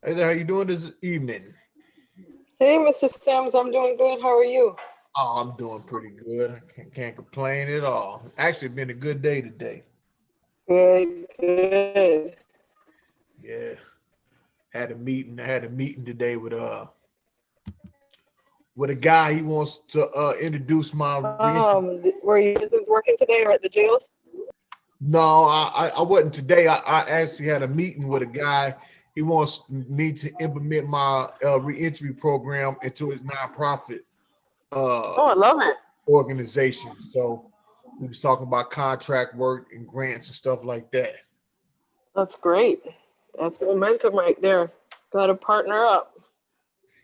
Hey there, how you doing this evening? Hey, Mr. Sims, I'm doing good. How are you? Oh, I'm doing pretty good. I can't complain at all. Actually, been a good day today. Good, good. Yeah, had a meeting. I had a meeting today with a guy. He wants to introduce my reentry. Were your business working today or at the jails? No, I wasn't today. I actually had a meeting with a guy. He wants me to implement my reentry program into his nonprofit uh Oh, I love it. organization. So we was talking about contract work and grants and stuff like that. That's great. That's momentum right there. Got to partner up.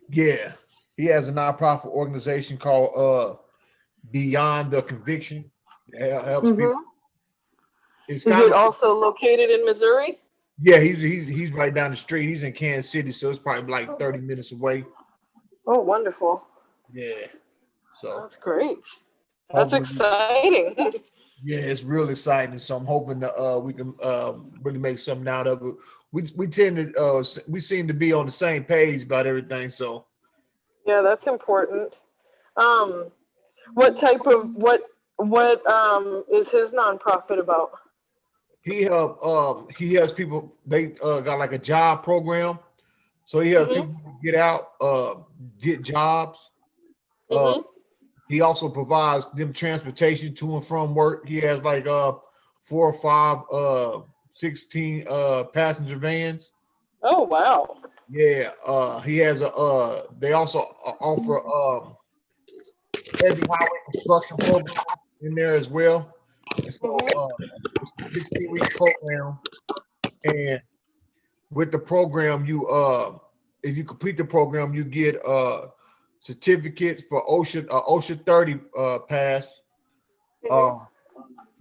Yeah, he has a nonprofit organization called Beyond the Conviction. It helps people. Hmm. It's Is kind it of also located in Missouri? yeah. He's right down the street. He's in Kansas City, so it's probably like 30 minutes away. Oh, wonderful. Yeah. So That's great. That's hopefully, exciting. yeah, it's real exciting. So I'm hoping that we can really make something out of it. We tend to we seem to be on the same page about everything. So Yeah, that's important. Um, what type of what is his nonprofit about? he helps people. They got like a job program. So he helps Hmm. people get out, get jobs. Uh, Hmm. he also provides them transportation to and from work. He has like four or five 16 passenger vans. Oh, wow. Yeah, he has a they also offer heavy highway construction program in there as well. And so Hmm. it's a 16-week program, and with the program you if you complete the program you get certificates for OSHA 30 pass, Hmm. um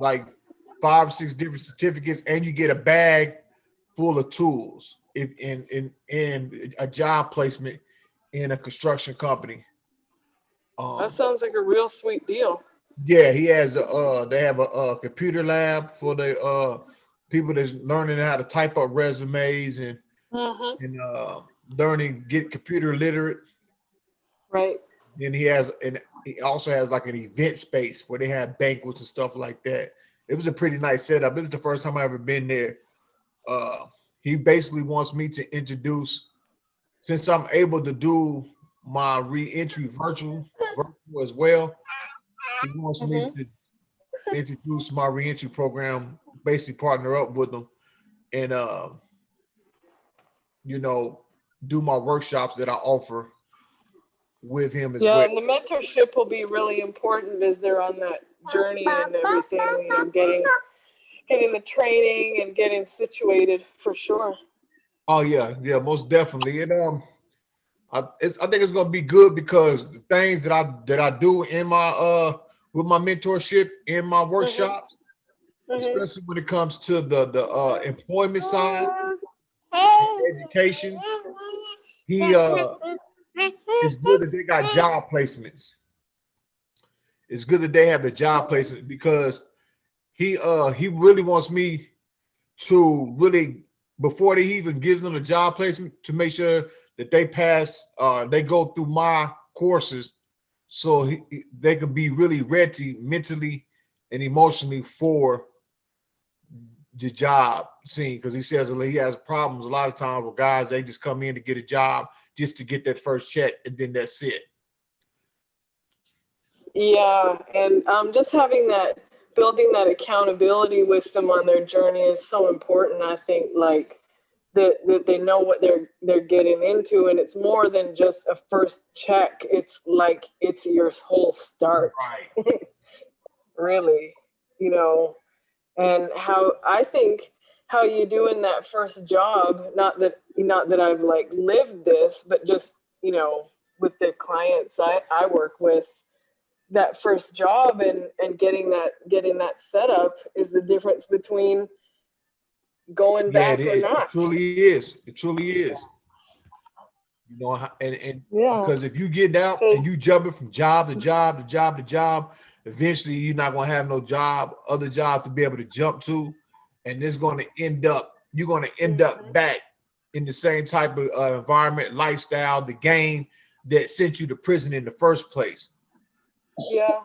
like 5 or 6 different certificates, and you get a bag full of tools if in a job placement in a construction company. That um sounds like a real sweet deal. yeah, he has they have a computer lab for the people that's learning how to type up resumes Hmm. and learning get computer literate. Right. Then he also has like an event space where they have banquets and stuff like that. It was a pretty nice setup. It was the first time I ever been there. Uh, he basically wants me to introduce, since I'm able to do my reentry virtual as well. He wants me Hmm. to introduce my reentry program, basically partner up with them and you know do my workshops that I offer with him as Yeah, well. and the mentorship will be really important as they're on that journey and everything. Getting the training and getting situated for sure. Oh yeah, yeah, most definitely. And I think it's gonna be good because the things that I do in my with my mentorship in my Hmm. workshops, Hmm. especially when it comes to the employment side and education, he it's good that they got job placements. It's good that they have the job placement because he really wants me to really, before they even gives them a job placement, to make sure that they pass they go through my courses so they can be really ready mentally and emotionally for the job scene, because he says he has problems a lot of times with guys. They just come in to get a job just to get that first check and then that's it. Yeah, and just having that, building that accountability with them on their journey is so important. I think like that they know what they're getting into, and it's more than just a first check. It's like it's your whole start, Right. really. You know, and how I think how you do in that first job, not that I've like lived this, but just with the clients I work with, that first job and getting that set up is the difference between going Yeah, it back or is. It not. truly is. It truly is. And Yeah, because if you get out and because you jumping from job to job to job to job, eventually you're not going to have no other job to be able to jump to, and it's going to end up you're going to end up back in the same type of environment, lifestyle, the game that sent you to prison in the first place. Yeah.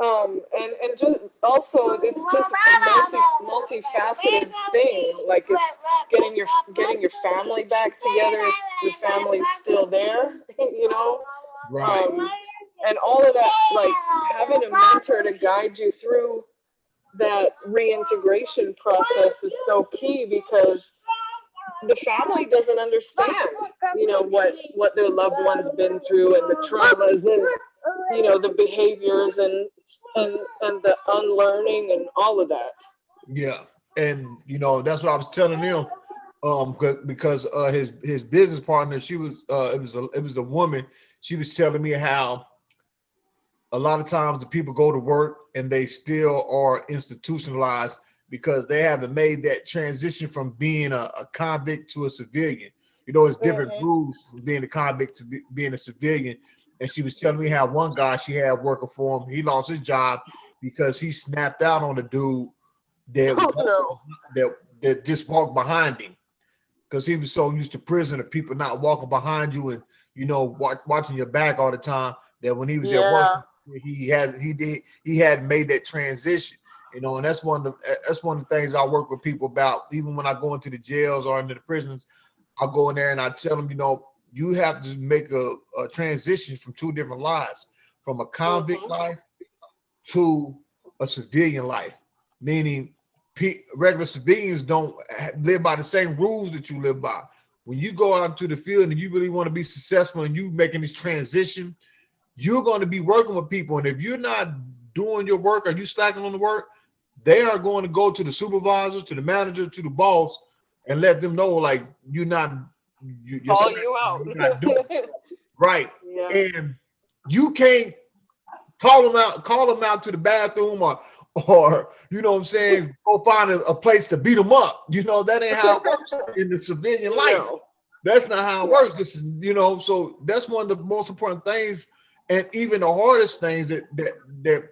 And just also it's just a multifaceted thing. Like it's getting your family back together if your family's still there, you know. Right. And all of that, like having a mentor to guide you through that reintegration process is so key because the family doesn't understand, what their loved one's been through and the traumas and the behaviors and the unlearning and all of that. Yeah. And that's what I was telling him. Because his business partner, she was it was a woman. She was telling me how a lot of times the people go to work and they still are institutionalized because they haven't made that transition from being a convict to a civilian. It's different rules from being a convict to being a civilian. And she was telling me how one guy she had working for him, he lost his job because he snapped out on the dude that just walked behind him because he was so used to prison of people not walking behind you and watching your back all the time that when he was at work he had made that transition. And that's one of the things I work with people about. Even when I go into the jails or into the prisons, I'll go in there and I tell them, you have to make a transition from two different lives, from a convict life to a civilian life, meaning regular civilians don't live by the same rules that you live by. When you go out to the field and you really want to be successful and you making this transition, you're going to be working with people. And if you're not doing your work or you slacking on the work, they are going to go to the supervisor, to the manager, to the boss, and let them know like you're not call you out. You're not doing it. Right. Yeah. And you can't call them out to the bathroom or you know what I'm saying, go find a place to beat them up. That ain't how it works in the civilian life. No. That's not how it works. This is, so that's one of the most important things. And even the hardest things that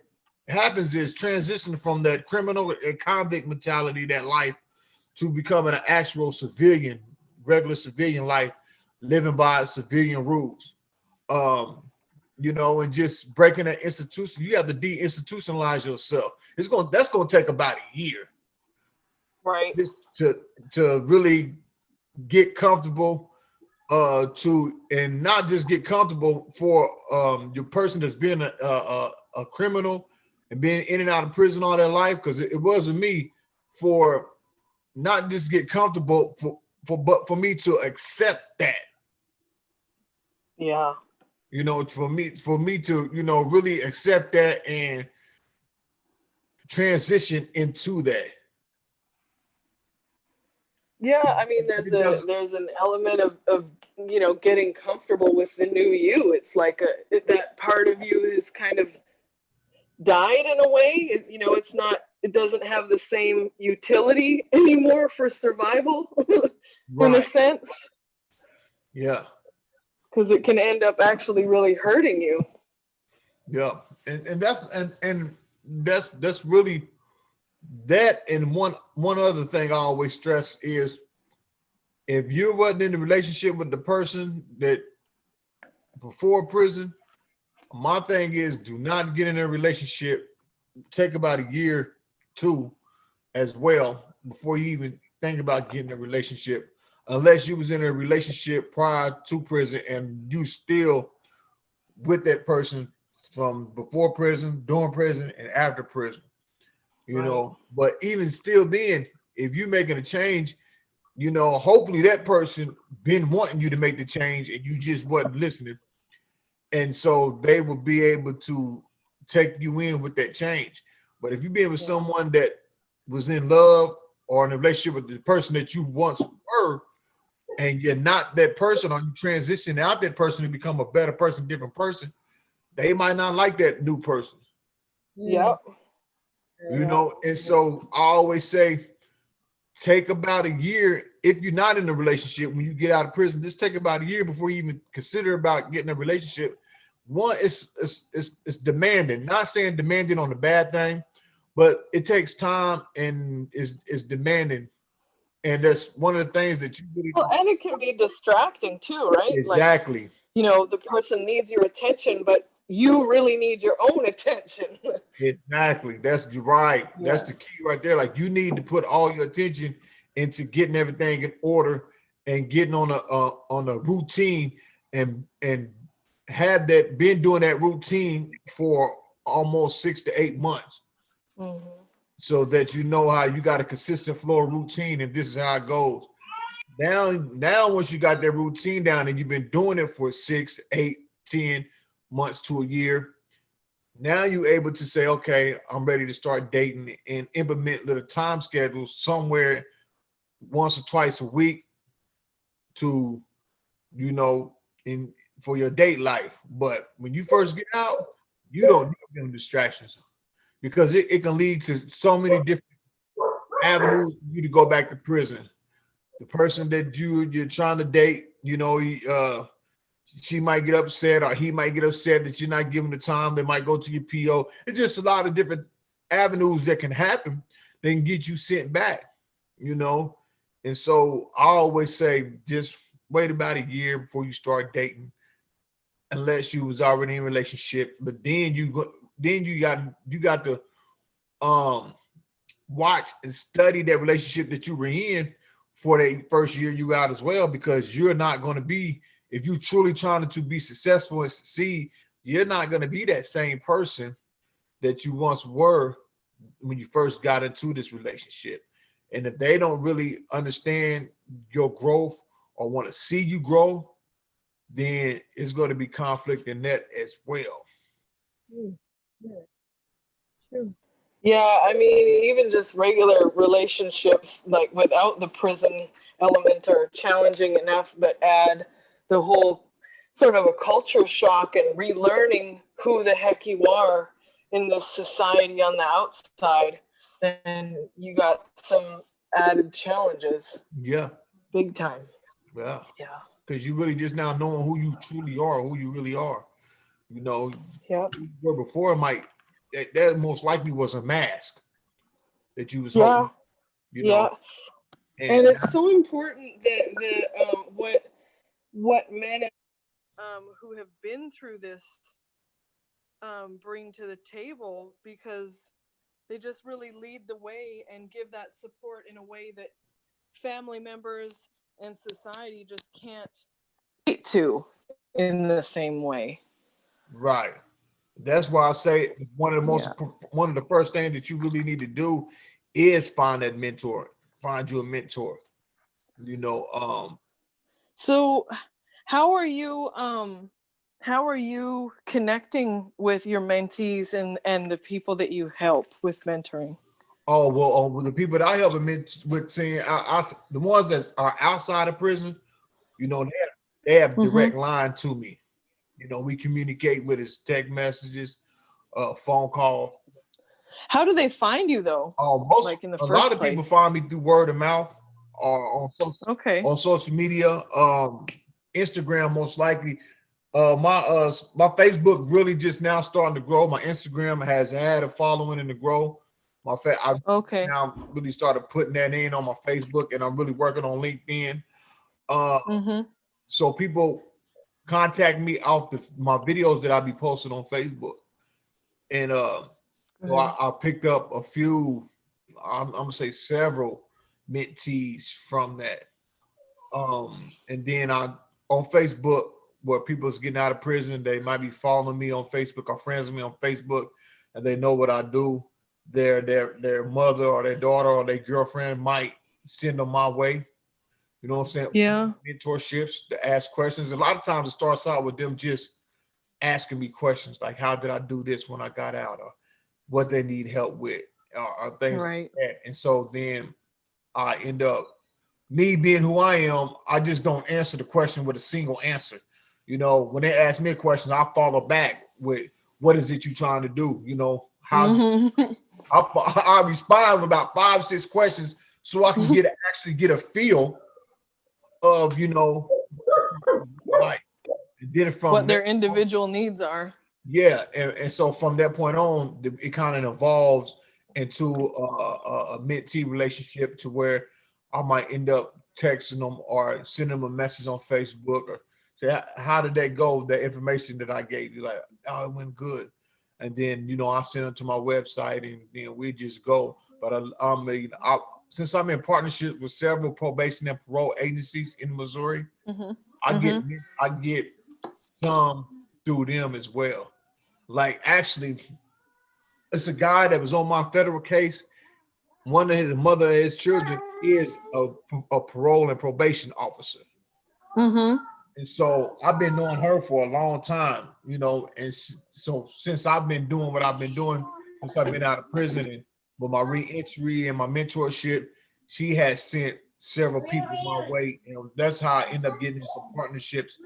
happens is transitioning from that criminal and convict mentality, that life, to becoming an actual civilian, regular civilian life, living by civilian rules. And just breaking that institution. You have to deinstitutionalize yourself. That's gonna take about a year. Right. Just to really get comfortable, and not just get comfortable for your person that's been a criminal and being in and out of prison all their life, because it wasn't me, for not just get comfortable but for me to accept that. Yeah. For me to really accept that and transition into that. Yeah, I mean, there's an element of getting comfortable with the new you. It's like that part of you is kind of died in a way. It doesn't have the same utility anymore for survival. Right. In a sense. Yeah. Because it can end up actually really hurting you. Yeah, and that's really that. And one other thing I always stress is, if you wasn't in a relationship with the person that before prison, my thing is, do not get in a relationship. Take about a year, two, as well, before you even think about getting a relationship. Unless you was in a relationship prior to prison and you still with that person from before prison, during prison, and after prison, But even still, then, if you're making a change, hopefully that person been wanting you to make the change and you just wasn't listening. And so they will be able to take you in with that change. But if you've been with someone that was in love or in a relationship with the person that you once were, and you're not that person, or you transition out that person to become a better person, different person, they might not like that new person. Yep. And so I always say, take about a year. If you're not in a relationship, when you get out of prison, just take about a year before you even consider about getting a relationship. One, it's demanding. Not saying demanding on the bad thing, but it takes time and is demanding. And that's one of the things that you really Well, and it can be distracting too, right? Like, exactly. the person needs your attention, but you really need your own attention. Exactly. That's right. That's Yeah. the key right there. Like you need to put all your attention into getting everything in order and getting on a routine and have that been doing that routine for almost 6 to 8 months Hmm. so that you know how you got a consistent flow of routine and this is how it goes. Now once you got that routine down and you've been doing it for 6, 8, 10 months to a year, now you're able to say, okay, I'm ready to start dating and implement little time schedules somewhere once or twice a week to, you know, in for your date life. But when you first get out, you don't need them distractions because it can lead to so many different avenues for you to go back to prison. The person that you're trying to date, she might get upset or he might get upset that you're not giving the time. They might go to your PO. It's just a lot of different avenues that can happen that can get you sent back, you know. And so I always say just wait about a year before you start dating, unless you was already in a relationship. But then you got to um watch and study that relationship that you were in for the first year you out as well, because you're not going to be, if you truly trying to be successful and succeed, you're not going to be that same person that you once were when you first got into this relationship. And if they don't really understand your growth or want to see you grow, then it's going to be conflict in that as well. Mm, yeah, true. Yeah, I mean, even just regular relationships, like without the prison element, are challenging enough, but add the whole sort of a culture shock and relearning who the heck you are in this society on the outside, then you got some added challenges, Yeah, big time. yeah. Yeah. Because you really just now knowing who you truly are, who you really are. You know, Yep. where before might that most likely was a mask that you was Yeah. holding, you Yeah. know, and And it's so important that what men who have been through this bring to the table, because they just really lead the way and give that support in a way that family members and society just can't relate to in the same way. right. That's why I say Yeah. one of the first things that you really need to do is find that mentor, find you a mentor, you know. So how are you connecting with your mentees and the people that you help with mentoring? Oh well, the people that I help with seeing the ones that are outside of prison, you know, they have Mm-hmm. direct line to me. You know, we communicate with his text messages, phone calls. How do they find you though? Most Like in the a lot first of people place? find me through word of mouth or Okay. on social media, Instagram most likely. My Facebook really just now starting to grow. My Instagram has had a following and to grow. I Okay. now really started putting that in on my Facebook, and I'm really working on LinkedIn. Uh, Mm-hmm. so people contact me off my videos that I be posting on Facebook, and so Good. I picked up a few. I'm gonna say several mentees from that. And then I on Facebook, where people's getting out of prison, they might be following me on Facebook or friends with me on Facebook, and they know what I do. Their mother or their daughter or their girlfriend might send them my way. You know what I'm saying? Yeah. Mentorships to ask questions. A lot of times it starts out with them just asking me questions like, "How did I do this when I got out?" or what they need help with, or things like Right. that. And so then I end up, me being who I am, I just don't answer the question with a single answer. You know, when they ask me a question, I follow back with, "What is it you trying to do?" You know, how's Mm-hmm. I respond with about 5, 6 questions so I can actually get a feel of, like, and then from What there, their individual needs are. yeah, and so from that point on, it kind of evolves into a mentee relationship to where I might end up texting them or sending them a message on Facebook or say, how did that go? That information that I gave you, like, oh, it went good. And then, I send them to my website and then we just go. But since I'm in partnership with several probation and parole agencies in Missouri, Mm-hmm. I get some through them as well. Like, actually, it's a guy that was on my federal case. One of his mother of his children is a parole and probation officer. Mm-hmm. And so I've been knowing her for a long time, and so since I've been doing what I've been doing, since I've been out of prison and with my reentry and my mentorship, she has sent several people my way. And that's how I end up getting some partnerships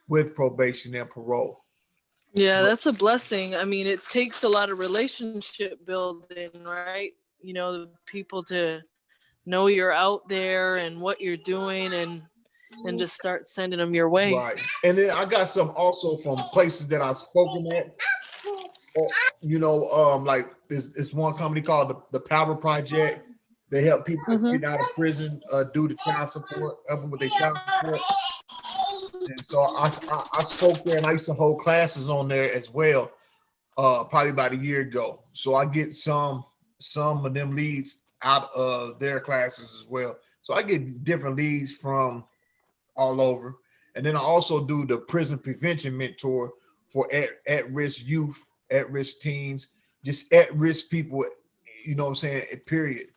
with probation and parole. Yeah, that's a blessing. I mean, it takes a lot of relationship building, right? The people to know you're out there and what you're doing and just start sending them your way. Right. And then I got some also from places that I've spoken at. Like it's one company called the Power Project. They help people get out of prison, do the child support, help them with their child support. And so I spoke there and I used to hold classes on there as well, probably about a year ago. So I get some of them leads out of their classes as well. So I get different leads from all over. And then I also do the prison prevention mentor for at-risk youth, at-risk teens, just at-risk people, period.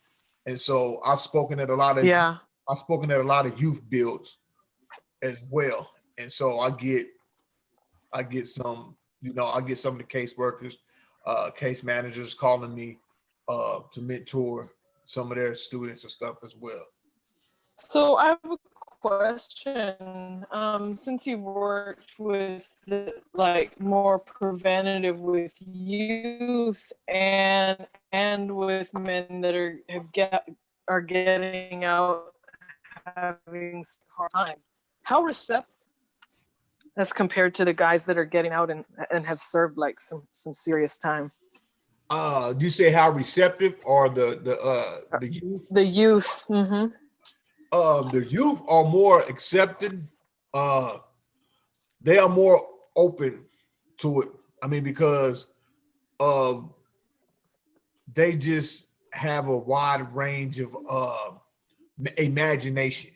And so I've spoken at a lot of youth builds as well. And so I get some, I get some of the caseworkers, case managers calling me to mentor some of their students and stuff as well. So I have a question. Since you've worked with more preventative with youth and with men that are getting out having a hard time, how receptive as compared to the guys that are getting out and have served like some serious time? Do you say how receptive or the youth? The youth. Mm-hmm. The youth are more accepting. They are more open to it. I mean, because they just have a wide range of imagination.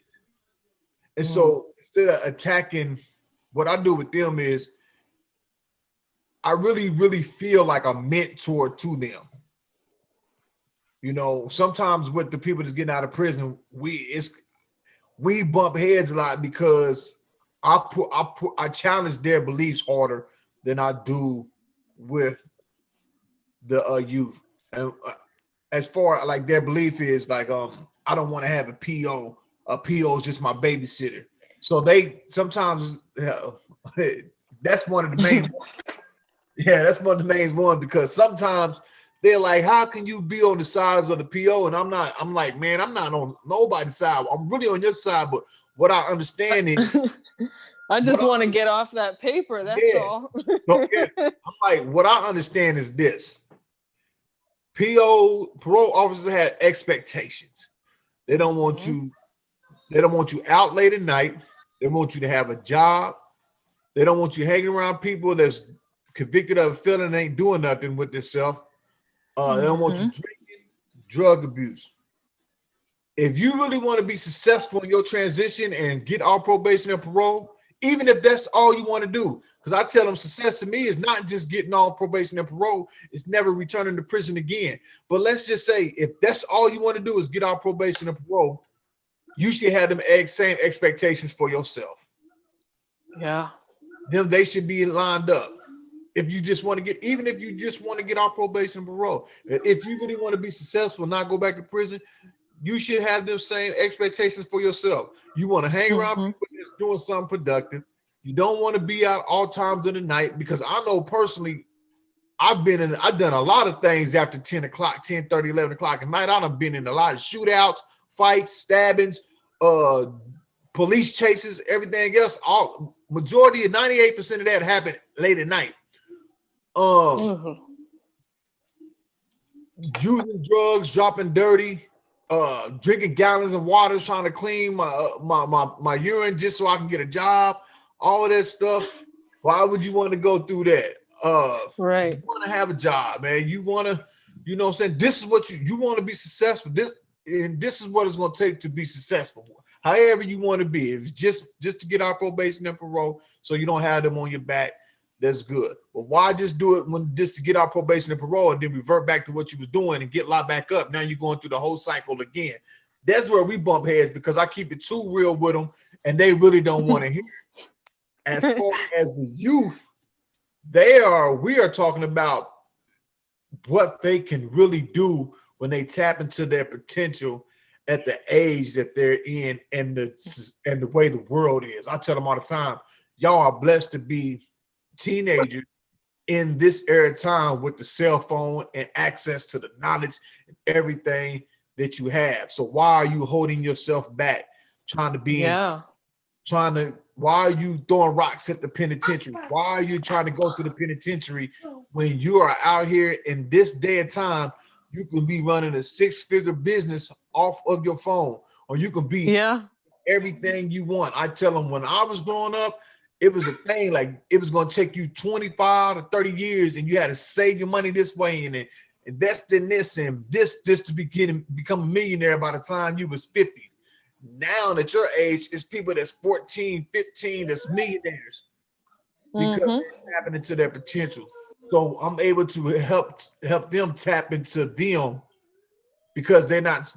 And so instead of attacking, what I do with them is I really, really feel like a mentor to them. Sometimes with the people that's getting out of prison, we bump heads a lot because I challenge their beliefs harder than I do with the youth. And as far like their belief is like, I don't want to have a PO. A PO is just my babysitter. So they sometimes that's one of the main ones. Yeah, that's one of the main ones because sometimes they're like, how can you be on the sides of the PO? And I'm like, man, I'm not on nobody's side. I'm really on your side. But what I understand is I just want to get off that paper. That's all. So, yeah, I'm like, what I understand is this. Parole officers have expectations. They don't want you out late at night. They want you to have a job. They don't want you hanging around people that's convicted of a felony and ain't doing nothing with themselves. They don't want you drinking, drug abuse. If you really want to be successful in your transition and get off probation and parole, even if that's all you want to do, because I tell them success to me is not just getting off probation and parole, it's never returning to prison again. But let's just say if that's all you want to do is get off probation and parole, you should have them same expectations for yourself. Yeah. They should be lined up. If you just want to get off probation and parole, if you really want to be successful, not go back to prison, you should have them same expectations for yourself. You want to hang around people that's doing something productive. You don't want to be out all times of the night, because I know personally, I've done a lot of things after 10 o'clock, 10, 30, 11 o'clock at night. I've been in a lot of shootouts, fights, stabbings, police chases, everything else. Majority of 98% of that happened late at night. Using drugs, dropping dirty, drinking gallons of water, trying to clean my urine just so I can get a job, all of that stuff. Why would you want to go through that? Right. You want to have a job, man. You want to, you know what I'm saying? This is what you want to be successful. This is what it's going to take to be successful. However you want to be. If it's just to get out probation and parole so you don't have them on your back, that's good. But why just do it when just to get out probation and parole and then revert back to what you was doing and get locked back up? Now you're going through the whole cycle again. That's where we bump heads because I keep it too real with them and they really don't want to hear it. As far as the youth, we are talking about what they can really do when they tap into their potential at the age that they're in and the way the world is. I tell them all the time, y'all are blessed to be teenagers in this era of time with the cell phone and access to the knowledge and everything that you have. So why are you holding yourself back, why are you throwing rocks at the penitentiary? Why are you trying to go to the penitentiary when you are out here in this day and time? You can be running a 6-figure business off of your phone, or you can be everything you want. I tell them when I was growing up, it was a thing like it was going to take you 25 to 30 years and you had to save your money this way and invest in this and this to become a millionaire by the time you was 50. Now at your age, it's people that's 14, 15 that's millionaires because they're tapping into their potential. So I'm able to help them tap into them because they're not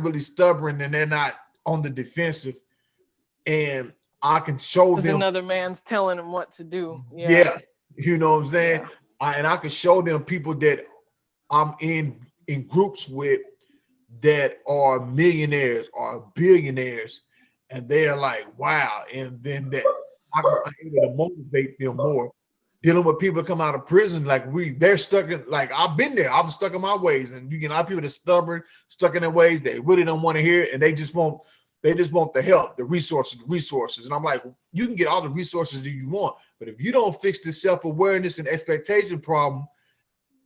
really stubborn and they're not on the defensive. And I can show them another man's telling them what to do. Yeah. You know what I'm saying? Yeah. And I can show them people that I'm in groups with that are millionaires or billionaires, and they're like, wow. And then that I'm able to motivate them more. Dealing with people that come out of prison, like they're stuck in, like I've been there. I was stuck in my ways, and you get a lot of people that stubborn, stuck in their ways. They really don't want to hear it, and they just want the help, the resources. And I'm like, you can get all the resources that you want, but if you don't fix the self-awareness and expectation problem,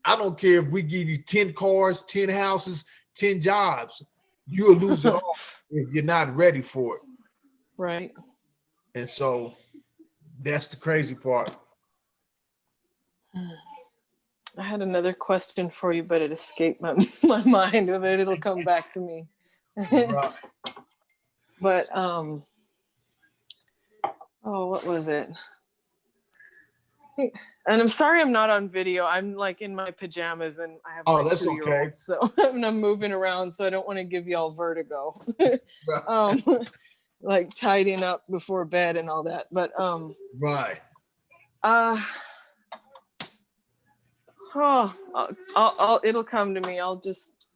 I don't care if we give you 10 cars, 10 houses, 10 jobs, you'll lose it all if you're not ready for it. Right. And so that's the crazy part. I had another question for you, but it escaped my mind. But it'll come back to me. Right. But what was it? And I'm sorry I'm not on video. I'm like in my pajamas and I have my 2-year-old, okay. So I'm moving around, so I don't want to give y'all vertigo. Like tidying up before bed and all that. But right. It'll come to me. I'll just,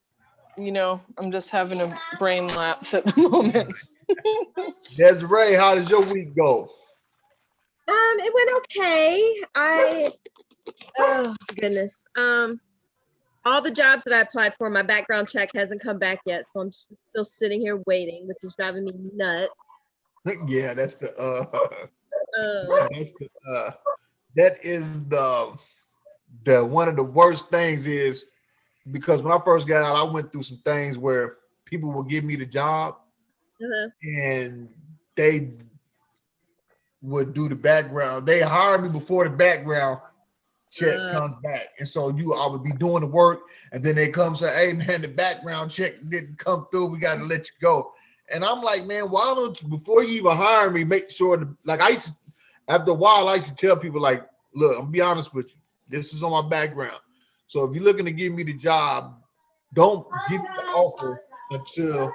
I'm just having a brain lapse at the moment. Desiree, how did your week go? It went okay. Oh goodness. All the jobs that I applied for, my background check hasn't come back yet, so I'm still sitting here waiting, which is driving me nuts. Yeah, that is the one of the worst things is because when I first got out, I went through some things where people would give me the job and they would do the background. They hired me before the background check comes back. And so I would be doing the work and then they come say, hey man, the background check didn't come through. We got to let you go. And I'm like, man, why don't you, before you even hire me, make sure after a while, I used to tell people like, look, I'm gonna be honest with you. This is on my background. So if you're looking to give me the job, don't give me the offer until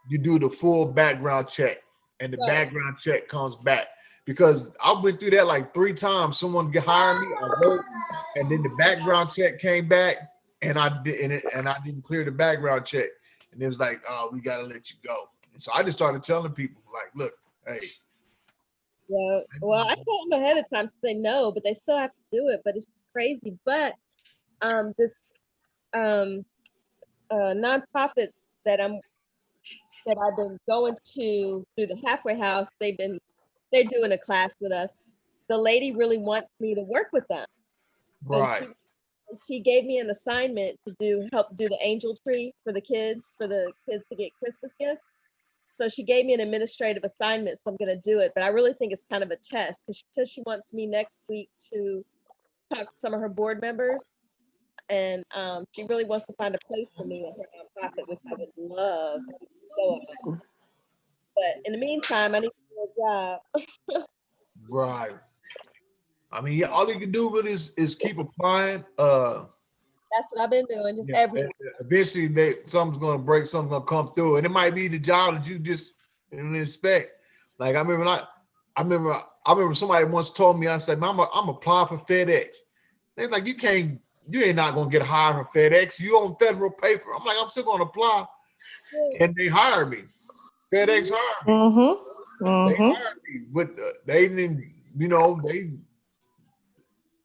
you do the full background check and the background check comes back. Because I went through that like 3 times. Someone hired me, I worked, and then the background check came back, and I didn't clear the background check, and it was like, oh, we gotta let you go. And so I just started telling people like, look, hey. Yeah, well, I told them ahead of time to say no, but they still have to do it. But it's just crazy. But this nonprofit that I've been going to through the halfway house, they're doing a class with us. The lady really wants me to work with them. Right. she gave me an assignment to help do the angel tree for the kids to get Christmas gifts. So she gave me an administrative assignment, so I'm going to do it. But I really think it's kind of a test because she says she wants me next week to talk to some of her board members, and she really wants to find a place for me in her nonprofit, which I would love so much. But in the meantime, I need to do a job. Right. I mean, yeah, all you can do with it is keep applying. That's what I've been doing, just Yeah, everywhere. eventually something's gonna break, something's gonna come through, and it might be the job that you just didn't expect. Like I remember somebody once told me, I said, "Man, I'm applying for FedEx." They're like, you ain't not gonna get hired for FedEx. You on federal paper. I'm like, I'm still gonna apply, and they hired me. FedEx hired me. Mm-hmm. They Mm-hmm. hired me, but they didn't,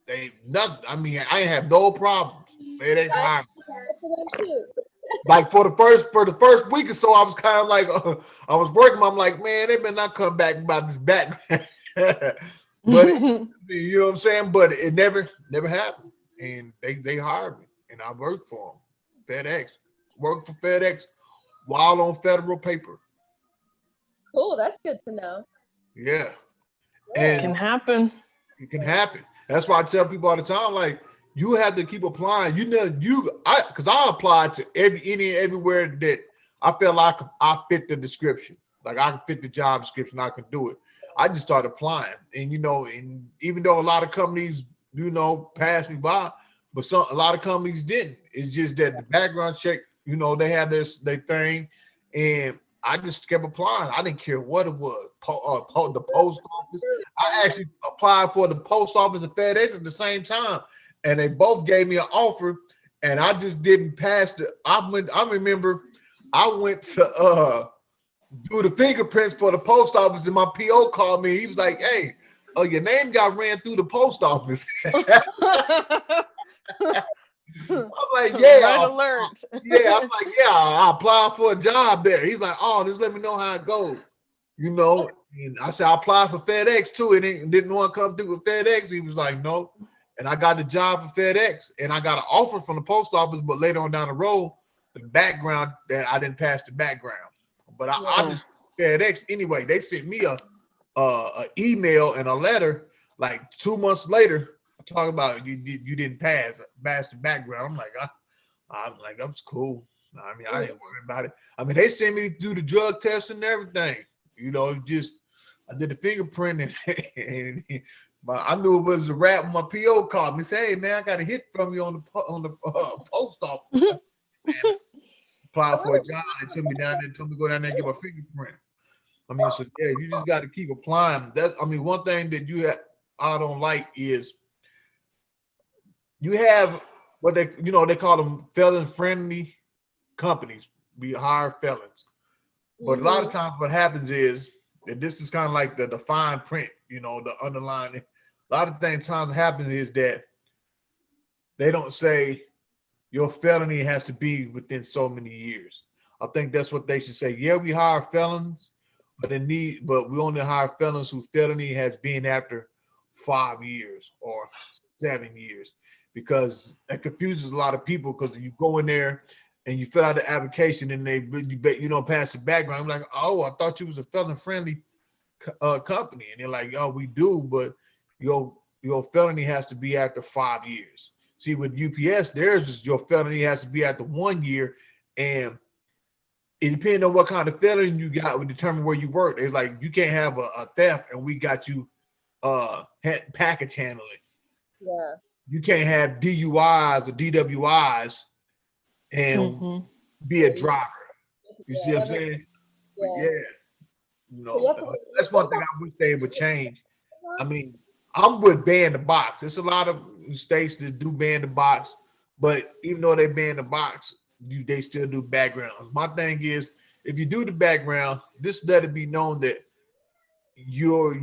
they nothing. I mean, I ain't have no problems. FedEx hired me. For them too. Like for the first week or so, I was kind of like, I was working. I'm like, man, they better not come back about this back. But you know what I'm saying? But it never happened, and they hired me, and I worked for them. FedEx, worked for FedEx while on federal paper. Cool, that's good to know. Yeah, Yeah. It can happen. it can happen. That's why I tell people all the time, like, you have to keep applying. Because I applied to everywhere that I felt like I fit the description. Like I can fit the job description, I can do it. I just started applying, and and even though a lot of companies, passed me by, but a lot of companies didn't. It's just that the background check, they have their thing, and I just kept applying. I didn't care what it was. The post office. I actually applied for the post office and FedEx at the same time, and they both gave me an offer, and I just didn't pass the. I remember I went to do the fingerprints for the post office, and my PO called me. He was like, "Hey, your name got ran through the post office." I'm like, "Yeah, Red alert. yeah." I'm like, "Yeah, I applied for a job there." He's like, "Oh, just let me know how it goes." And I said, "I applied for FedEx too." And didn't want to come through with FedEx. He was like, "No." And I got the job for FedEx, and I got an offer from the post office, but later on down the road, the background that I didn't pass the background. But I just FedEx anyway. They sent me a email and a letter like 2 months later talking about you didn't pass the background. I'm like, that's cool. I mean, I didn't worry about it. I mean, they sent me to do the drug test and everything. I did the fingerprint and I knew it was a wrap when my PO called me. Say, "Hey man, I got a hit from you on the post office." Applied for a job. They took me down there, told me to go down there and get my fingerprint. I mean, so yeah, you just got to keep applying. One thing that I don't like is you have what they call them felon friendly companies. We hire felons, but a lot of times what happens is, and this is kind of like the fine print, the underlying. A lot of times happens is that they don't say your felony has to be within so many years. I think that's what they should say. Yeah, we hire felons, but we only hire felons whose felony has been after 5 years or 7 years, because that confuses a lot of people. Because you go in there and you fill out the application and you don't pass the background. I'm like, "Oh, I thought you was a felon friendly company," and they're like, "Oh, we do, but your felony has to be after 5 years." See, with UPS, your felony has to be after 1 year, and it depends on what kind of felony you got would determine where you work. It's like you can't have a theft and we got you package handling. Yeah. You can't have DUIs or DWIs and be a driver. You see what I'm saying? Yeah. That's one thing I wish they would change. I mean, I'm with ban the box. There's a lot of states that do ban the box, but even though they ban the box, they still do backgrounds. My thing is, if you do the background, just let it be known that you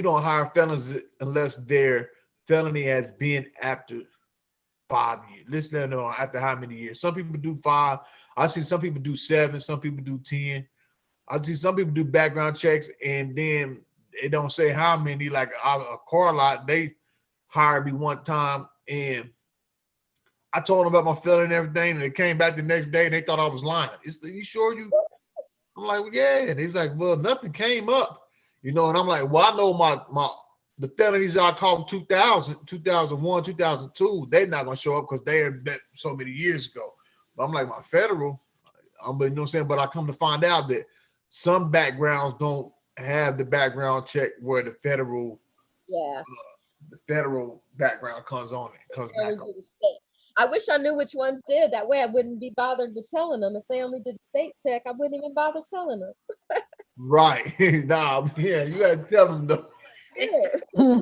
don't hire felons unless their felony has been after 5 years. Let's let them know after how many years. Some people do 5. I see some people do 7. Some people do 10. I see some people do background checks and then it don't say how many. Like a car lot, they hired me one time And I told them about my felony and everything, and they came back the next day and they thought I was lying. You sure you? I'm like, well, yeah. And he's like, well, nothing came up, and I'm like, well, I know the felonies I caught in 2000, 2001, 2002, they're not gonna show up because they're that so many years ago. But I'm like, my federal, but you know what I'm saying? But I come to find out that some backgrounds don't have the background check where the federal background comes on it. Comes back on. I wish I knew which ones did. That way I wouldn't be bothered with telling them. If they only did state check, I wouldn't even bother telling them. Right. Nah, yeah, you gotta tell them though. Yeah.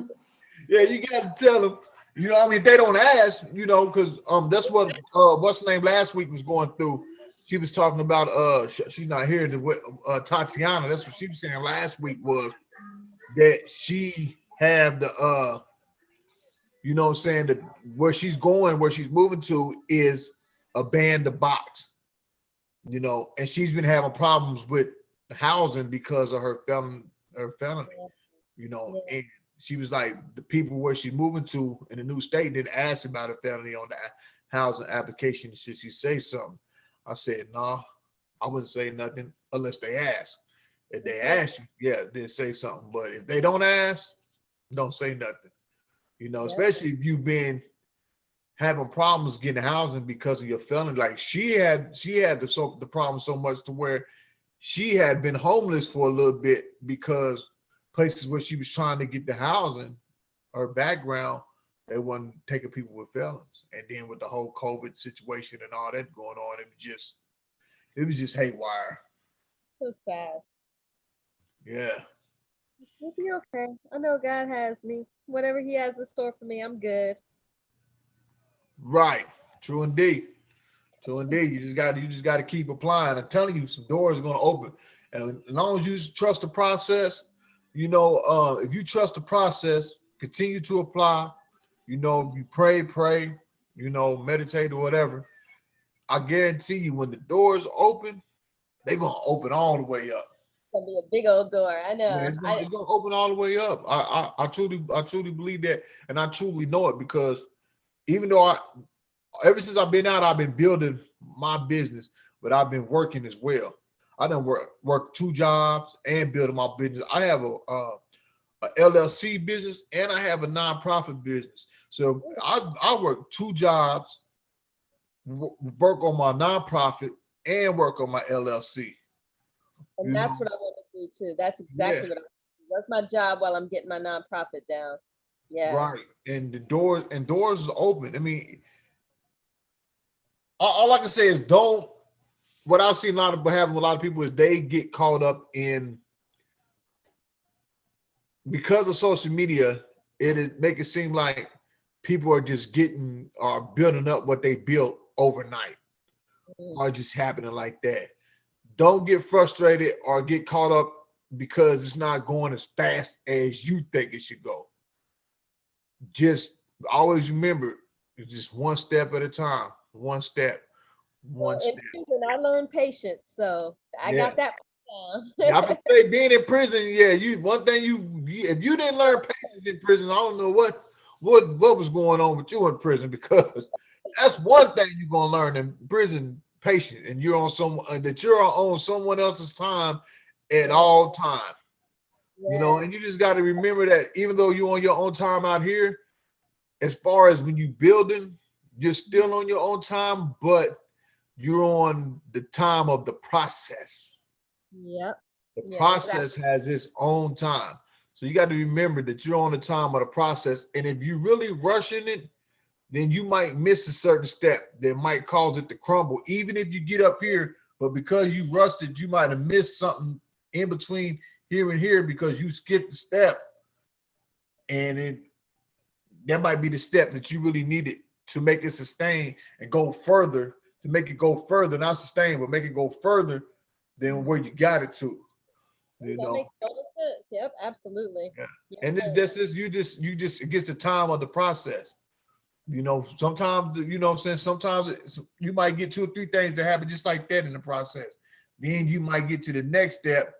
Yeah, you gotta tell them. If they don't ask, because that's what what's the name last week was going through. She was talking about she's not here to Tatiana. That's what she was saying last week, was that she had the saying that where she's going, where she's moving to is a banned the box, and she's been having problems with housing because of her felony, and she was like, the people where she's moving to in the new state didn't ask about a felony on the housing application. Should she say something? I said, no, I wouldn't say nothing unless they ask. If they ask you, yeah, then say something. But if they don't ask, don't say nothing. Especially if you've been having problems getting housing because of your felony. Like she had the problem so much to where she had been homeless for a little bit because places where she was trying to get the housing, her background, they wasn't taking people with felons. And then with the whole COVID situation and all that going on, it was just haywire. So sad. Yeah. We'll be okay. I know God has me. Whatever he has in store for me, I'm good. Right. True indeed. True indeed. You just got to keep applying. I'm telling you, some doors are going to open. And as long as you trust the process, if you trust the process, continue to apply, you pray, meditate or whatever. I guarantee you when the doors open, they're going to open all the way up. Gonna be a big old door. I know. Yeah, it's gonna open all the way up. I truly believe that, and I truly know it, because even though ever since I've been out, I've been building my business, but I've been working as well. I done work 2 jobs and building my business. I have a LLC business and I have a nonprofit business. So I work 2 jobs, work on my nonprofit and work on my LLC. And that's what I want to do too. That's exactly what I want to do. Work my job while I'm getting my nonprofit down. Yeah. Right. And the doors is open. I mean, all I can say is what I've seen happen with a lot of people is they get caught up in, because of social media, it make it seem like people are just building up what they built overnight, or just happening like that. Don't get frustrated or get caught up because it's not going as fast as you think it should go. Just always remember, it's just one step at a time. One step. In prison, I learned patience, so I got that down. I would say being in prison, if you didn't learn patience in prison, I don't know what was going on with you in prison, because that's one thing you're gonna learn in prison. Patient, and you're on someone else's time at all time. And you just got to remember that even though you're on your own time out here, as far as when you building, you're still on your own time, but you're on the time of the process. Yep. The process has its own time. So you got to remember that you're on the time of the process. And if you're really rushing it, then you might miss a certain step that might cause it to crumble, even if you get up here. But because you rusted, you might have missed something in between here and here because you skipped the step. And that might be the step that you really needed to make it sustain and go further, to make it go further, not sustain, but make it go further than where you got it to. That makes total sense. Yep, absolutely. Yeah. And it gets the time of the process. Sometimes, sometimes you might get 2 or 3 things that happen just like that in the process. Then you might get to the next step,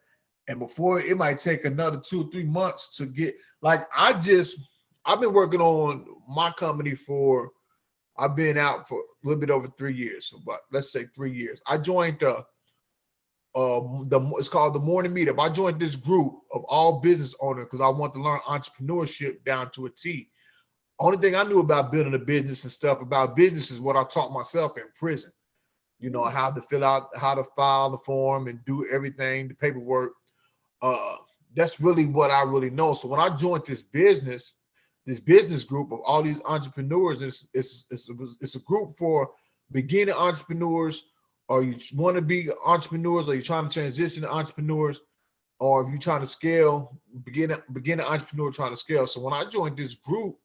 and before it might take another 2 or 3 months to get, like I I've been working on my company for, I've been out for a little bit over 3 years, so but let's say 3 years. I joined it's called the Morning Meetup. I joined this group of all business owners because I want to learn entrepreneurship down to a T. Only thing I knew about building a business and stuff about business is what I taught myself in prison. You know, how to fill out, how to file the form and do everything, the paperwork. That's really what I really know. So when I joined this business group of all these entrepreneurs, it's a group for beginning entrepreneurs, or you want to be entrepreneurs, or you're trying to transition to entrepreneurs, or if you're trying to scale, beginning entrepreneur trying to scale. So when I joined this group,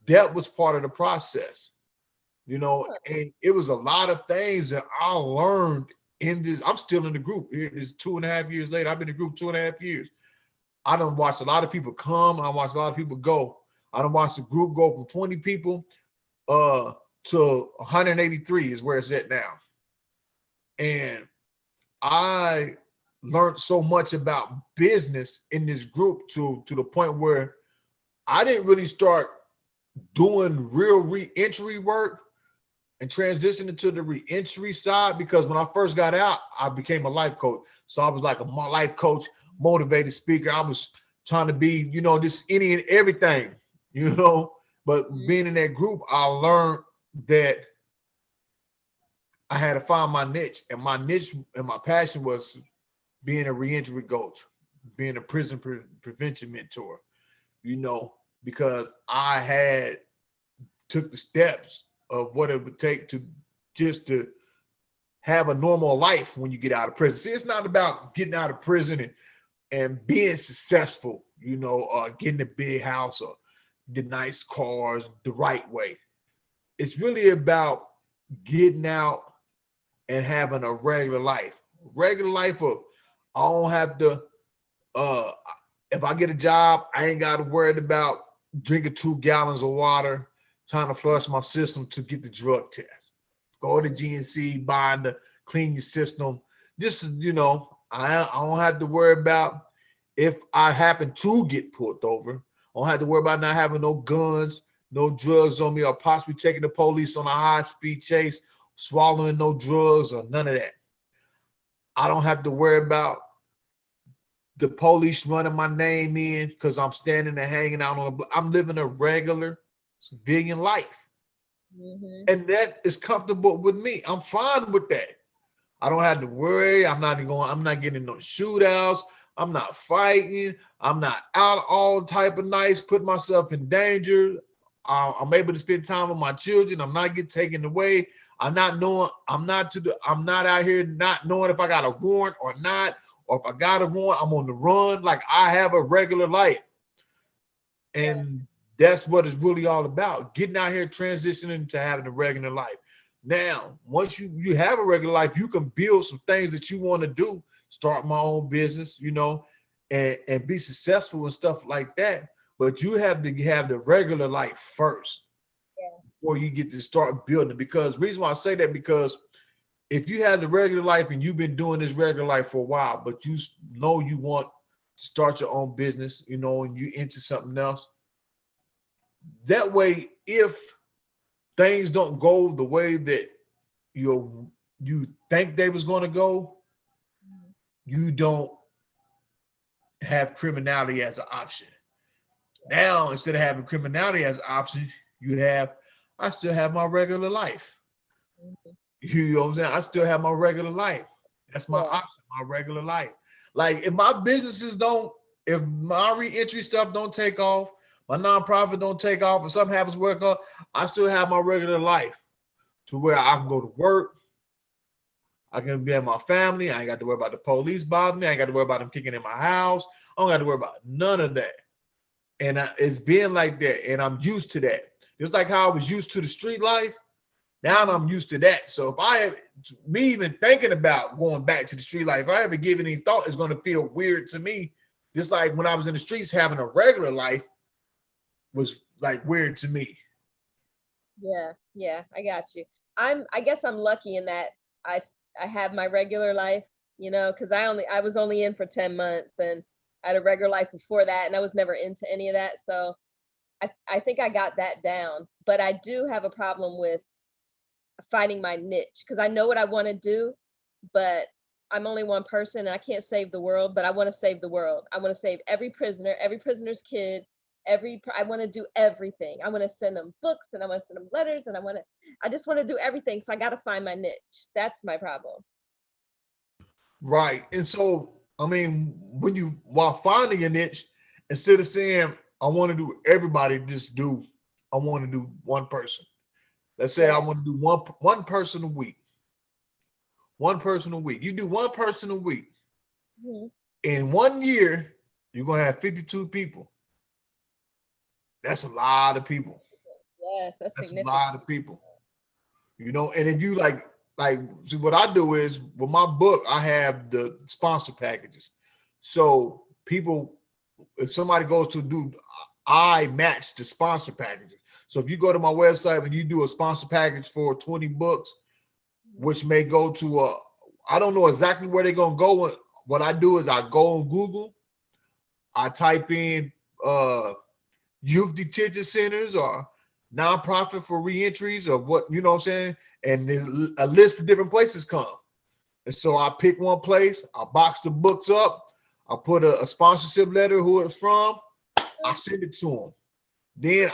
that was part of the process, you know, and it was a lot of things that I learned in this. I'm still in the group. It is 2.5 years later. I've been in the group 2.5 years. I done watched a lot of people come. I watched a lot of people go. I done watched the group go from 20 people to 183 is where it's at now. And I learned so much about business in this group to the point where I didn't really start doing real re-entry work and transitioning to the re-entry side, because when I first got out, I became a life coach. So I was like a life coach, motivated speaker. I was trying to be, you know, just any and everything, you know. But being in that group, I learned that I had to find my niche, and my niche and my passion was being a re-entry coach, being a prison prevention mentor, you know, because I had took the steps of what it would take to just to have a normal life when you get out of prison. See, it's not about getting out of prison and being successful, you know, getting a big house or the nice cars the right way. It's really about getting out and having a regular life. Regular life of, I don't have to, if I get a job, I ain't got to worry about drinking 2 gallons of water, trying to flush my system to get the drug test. Go to GNC, buying the clean your system. Just, you know, I don't have to worry about if I happen to get pulled over. I don't have to worry about not having no guns, no drugs on me, or possibly taking the police on a high-speed chase, swallowing no drugs or none of that. I don't have to worry about the police running my name in because I'm standing there hanging out on the block. I'm living a regular civilian life. And that is comfortable with me. I'm fine with that. I don't have to worry. I'm not getting no shootouts. I'm not fighting. I'm not out all type of nights, putting myself in danger. I'm able to spend time with my children. I'm not getting taken away. I'm not out here not knowing if I got a warrant or not, or if I got a warrant, I'm on the run. Like, I have a regular life. And that's what it's really all about. Getting out here, transitioning to having a regular life. Now, once you have a regular life, you can build some things that you want to do, start my own business, you know, and be successful and stuff like that. But you have to have the regular life first before you get to start building. Because the reason why I say that, because if you have the regular life and you've been doing this regular life for a while, but you know you want to start your own business, you know, and you into something else, that way, if things don't go the way that you think they was going to go, you don't have criminality as an option. Now, instead of having criminality as an option, I still have my regular life. You know what I'm saying? I still have my regular life. That's my option, my regular life. Like, if my if my re-entry stuff don't take off, my nonprofit don't take off, or something happens to I still have my regular life to where I can go to work. I can be at my family. I ain't got to worry about the police bothering me. I ain't got to worry about them kicking in my house. I don't got to worry about none of that. And it's been like that, and I'm used to that. Just like how I was used to the street life, now I'm used to that. So if me even thinking about going back to the street life, if I ever give any thought, it's going to feel weird to me. Just like when I was in the streets, having a regular life was like weird to me. Yeah, I got you. I guess I'm lucky in that I have my regular life, you know, because I was only in for 10 months, and I had a regular life before that, and I was never into any of that. So I think I got that down, but I do have a problem with finding my niche because I know what I want to do, but I'm only one person and I can't save the world, but I want to save the world. I want to save every prisoner, every prisoner's kid, I want to do everything. I want to send them books and I want to send them letters and I just want to do everything. So I got to find my niche. That's my problem. Right. And so, I mean, while finding a niche, instead of saying, I want to do everybody, I want to do one person. Let's say I want to do one person a week. One person a week. You do one person a week. Mm-hmm. In 1 year, you're going to have 52 people. That's a lot of people. Yes, that's a lot of people. You know, and if you like, see what I do is with my book, I have the sponsor packages. So people, if somebody goes to do, I match the sponsor packages. So if you go to my website and you do a sponsor package for 20 books, which may go to I don't know exactly where they're gonna go. What I do is I go on Google, I type in youth detention centers or nonprofit for reentries or what, you know what I'm saying? And then a list of different places come. And so I pick one place, I box the books up, I put a sponsorship letter, who it's from, I send it to them. Then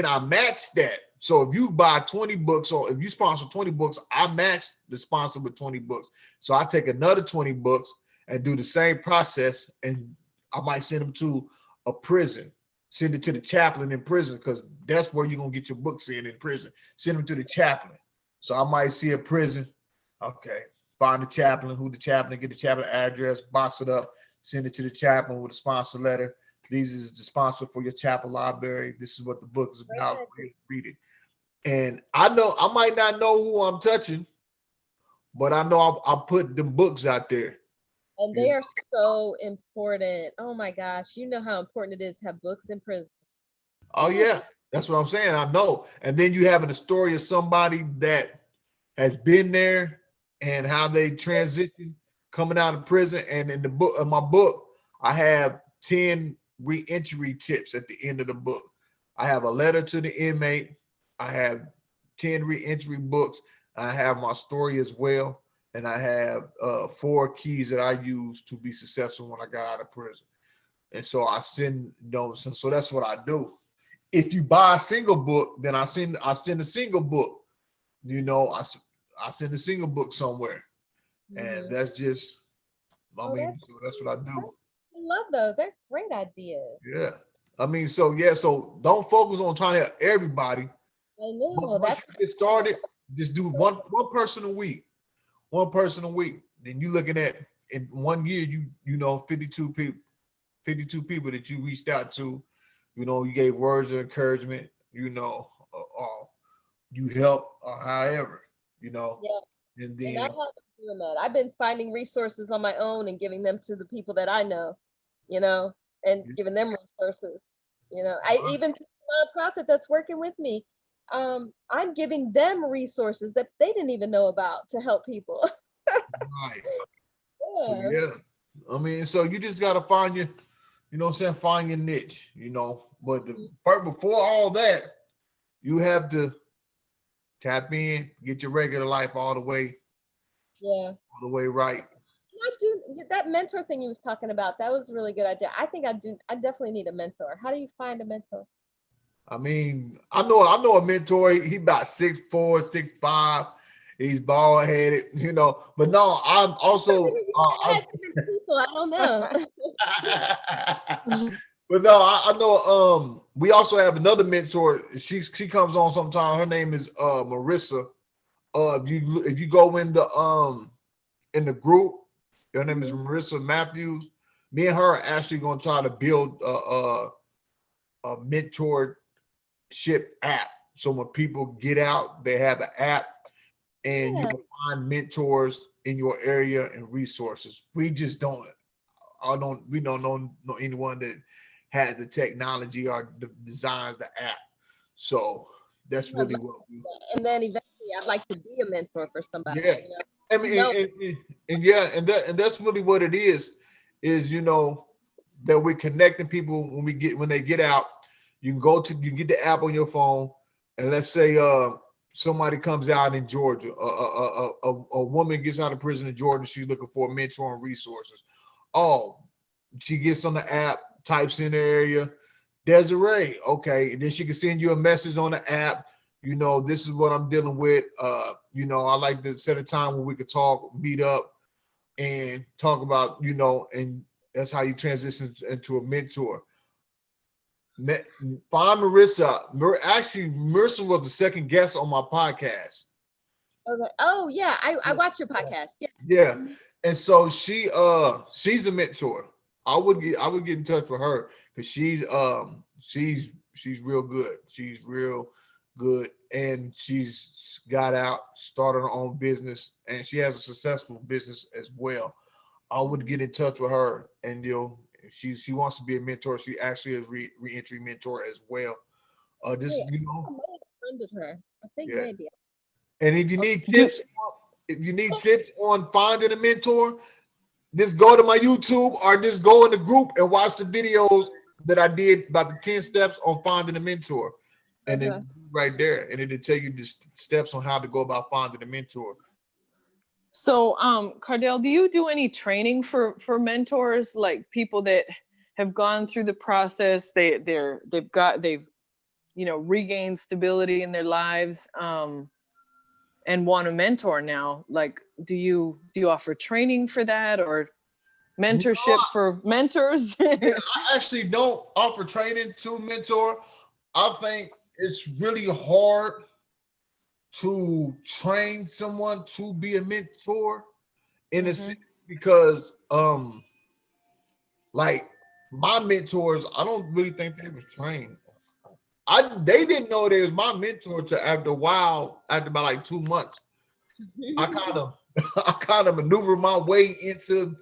I match that. So if you buy 20 books or if you sponsor 20 books, I match the sponsor with 20 books. So I take another 20 books and do the same process, and I might send them to a prison. Send it to the chaplain in prison because that's where you're going to get your books in prison. Send them to the chaplain. So I might see a prison. Okay. Find the chaplain, get the chaplain address, box it up, send it to the chaplain with a sponsor letter. This is the sponsor for your chapel library. This is what the book is about. Read it. And I know I might not know who I'm touching, but I know I'll put them books out there. And they are so important. Oh my gosh. You know how important it is to have books in prison. Oh yeah. That's what I'm saying. I know. And then you having a story of somebody that has been there and how they transition coming out of prison. And in the book, in my book, I have 10 re-entry tips at the end of the book. I have a letter to the inmate. I have 10 re-entry books. I have my story as well. And I have 4 keys that I use to be successful when I got out of prison. And so I send those. So that's what I do. If you buy a single book, then I send a single book. You know, I send a single book somewhere. Mm-hmm. And that's just, so that's what I do. I love those. They're great ideas. Yeah. I mean, so don't focus on trying to help everybody. I know. But once you get started, just do one person a week. 1 person a week. Then you looking at in 1 year, you know 52 people that you reached out to. You know, you gave words of encouragement. You know, you help or however. You know. Yeah. And then I haven't been doing that. I've been finding resources on my own and giving them to the people that I know. You know, and giving them resources. You know, I even a nonprofit that's working with me. I'm giving them resources that they didn't even know about to help people. Right. So, yeah. I mean, so you just got to find your, you know what I'm saying, find your niche, you know. But before all that, you have to tap in, get your regular life all the way. Yeah. All the way right. I do that mentor thing you was talking about. That was a really good idea. I think I definitely need a mentor. How do you find a mentor? I mean, I know a mentor. He about 6'4", 6'5". He's bald headed, you know. But no, I'm also. I don't know. But no, I know. We also have another mentor. She comes on sometime. Her name is Marissa. If you go in the group, her name is Marissa Matthews. Me and her are actually going to try to build a mentorship app. So when people get out, they have an app, and you can find mentors in your area and resources. We just don't know anyone that has the technology or designs the app. So that's really what we. And then eventually, I'd like to be a mentor for somebody. Yeah. You know? I mean, and that's really what it is, you know, that we're connecting people when they get out, You can go to, you get the app on your phone, and let's say somebody comes out in Georgia, a woman gets out of prison in Georgia, she's looking for a mentor and resources. Oh, she gets on the app, types in the area, Desiree, okay, and then she can send you a message on the app. You know, this is what I'm dealing with. You know, I like to set a time where we could talk, meet up, and talk about, you know, and that's how you transition into a mentor. Find Marissa. Actually, Marissa was the second guest on my podcast. Okay. Oh yeah, I watch your podcast. Yeah. Yeah, and so she's a mentor. I would get in touch with her because she's real good. She's real good, and she's got out, started her own business, and she has a successful business as well. I would get in touch with her, and if she wants to be a mentor. She actually is reentry mentor as well. Just Yeah, I might have friended her. I think yeah. maybe. And if you need tips, on finding a mentor, just go to my YouTube or just go in the group and watch the videos that I did about the 10 steps on finding a mentor. And then right there, and it'll tell you the steps on how to go about finding a mentor. So, Kardell, do you do any training for mentors, like people that have gone through the process, they've regained stability in their lives, and want a mentor now? Like, do you offer training for that, or mentorship for mentors? I actually don't offer training to mentor. I think it's really hard to train someone to be a mentor in a sense, because like my mentors, I don't really think they were trained. They didn't know they was my mentor till after a while, after about like 2 months. I kind of maneuver my way into,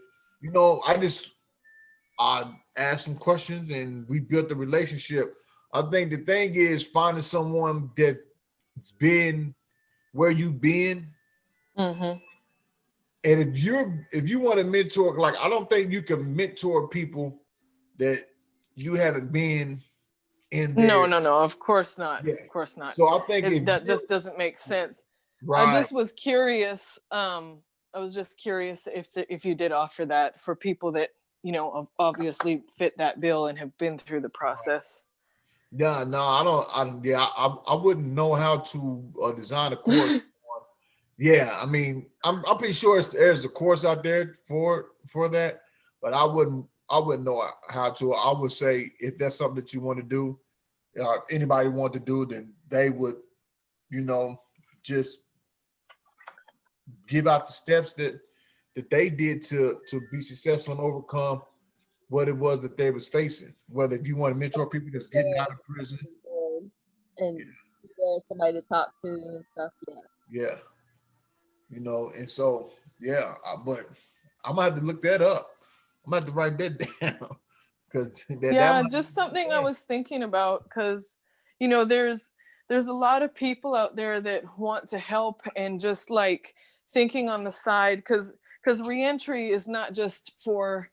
I asked some questions and we built a relationship. I think the thing is finding someone that's been where you've been. And if you want to mentor, like, I don't think you can mentor people that you haven't been in there. No, of course not. Yeah. Of course not. So I think that just doesn't make sense. Right. I just was curious. I was just curious if you did offer that for people that, obviously fit that bill and have been through the process. Yeah, no, I don't. I wouldn't know how to design a course. Yeah, I mean, I'm pretty sure there's a course out there for that, but I wouldn't know how to. I would say if that's something that you want to do, anybody want to do, then they would, just give out the steps that they did to be successful and overcome what it was that they was facing. Whether if you want to mentor people that's getting out of prison, and there's somebody to talk to and stuff. Yeah. And so, but I'm gonna have to look that up. I'm gonna have to write that down. Because just something I was thinking about, because there's a lot of people out there that want to help and just like thinking on the side, because reentry is not just for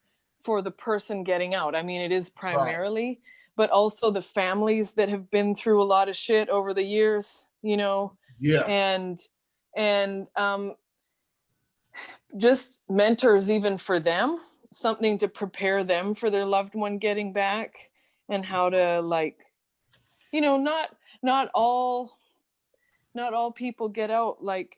the person getting out. I mean, it is primarily, right, but also the families that have been through a lot of shit over the years, and just mentors even for them, something to prepare them for their loved one getting back, and how to, like, not all people get out like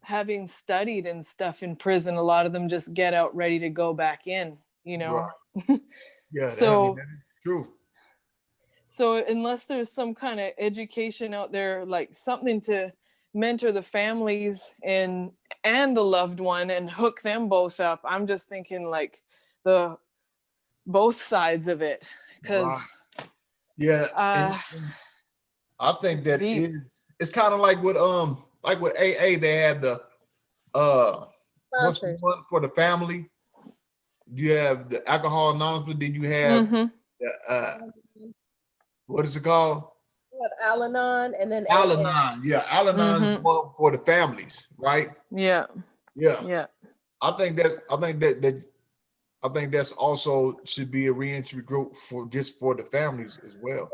having studied and stuff in prison. A lot of them just get out ready to go back in, Right. Yeah, so that is true. So unless there's some kind of education out there, like something to mentor the families and the loved one and hook them both up, I'm just thinking like both sides of it, because I think that it's kind of like with AA, they have the what's the one for the family? You have the Alcohol Anonymous, then you have the what is it called? Al-Anon, and then Al-Anon. Yeah, Al-Anon is one for the families, right? Yeah. I think that I think that's also should be a reentry group for just for the families as well.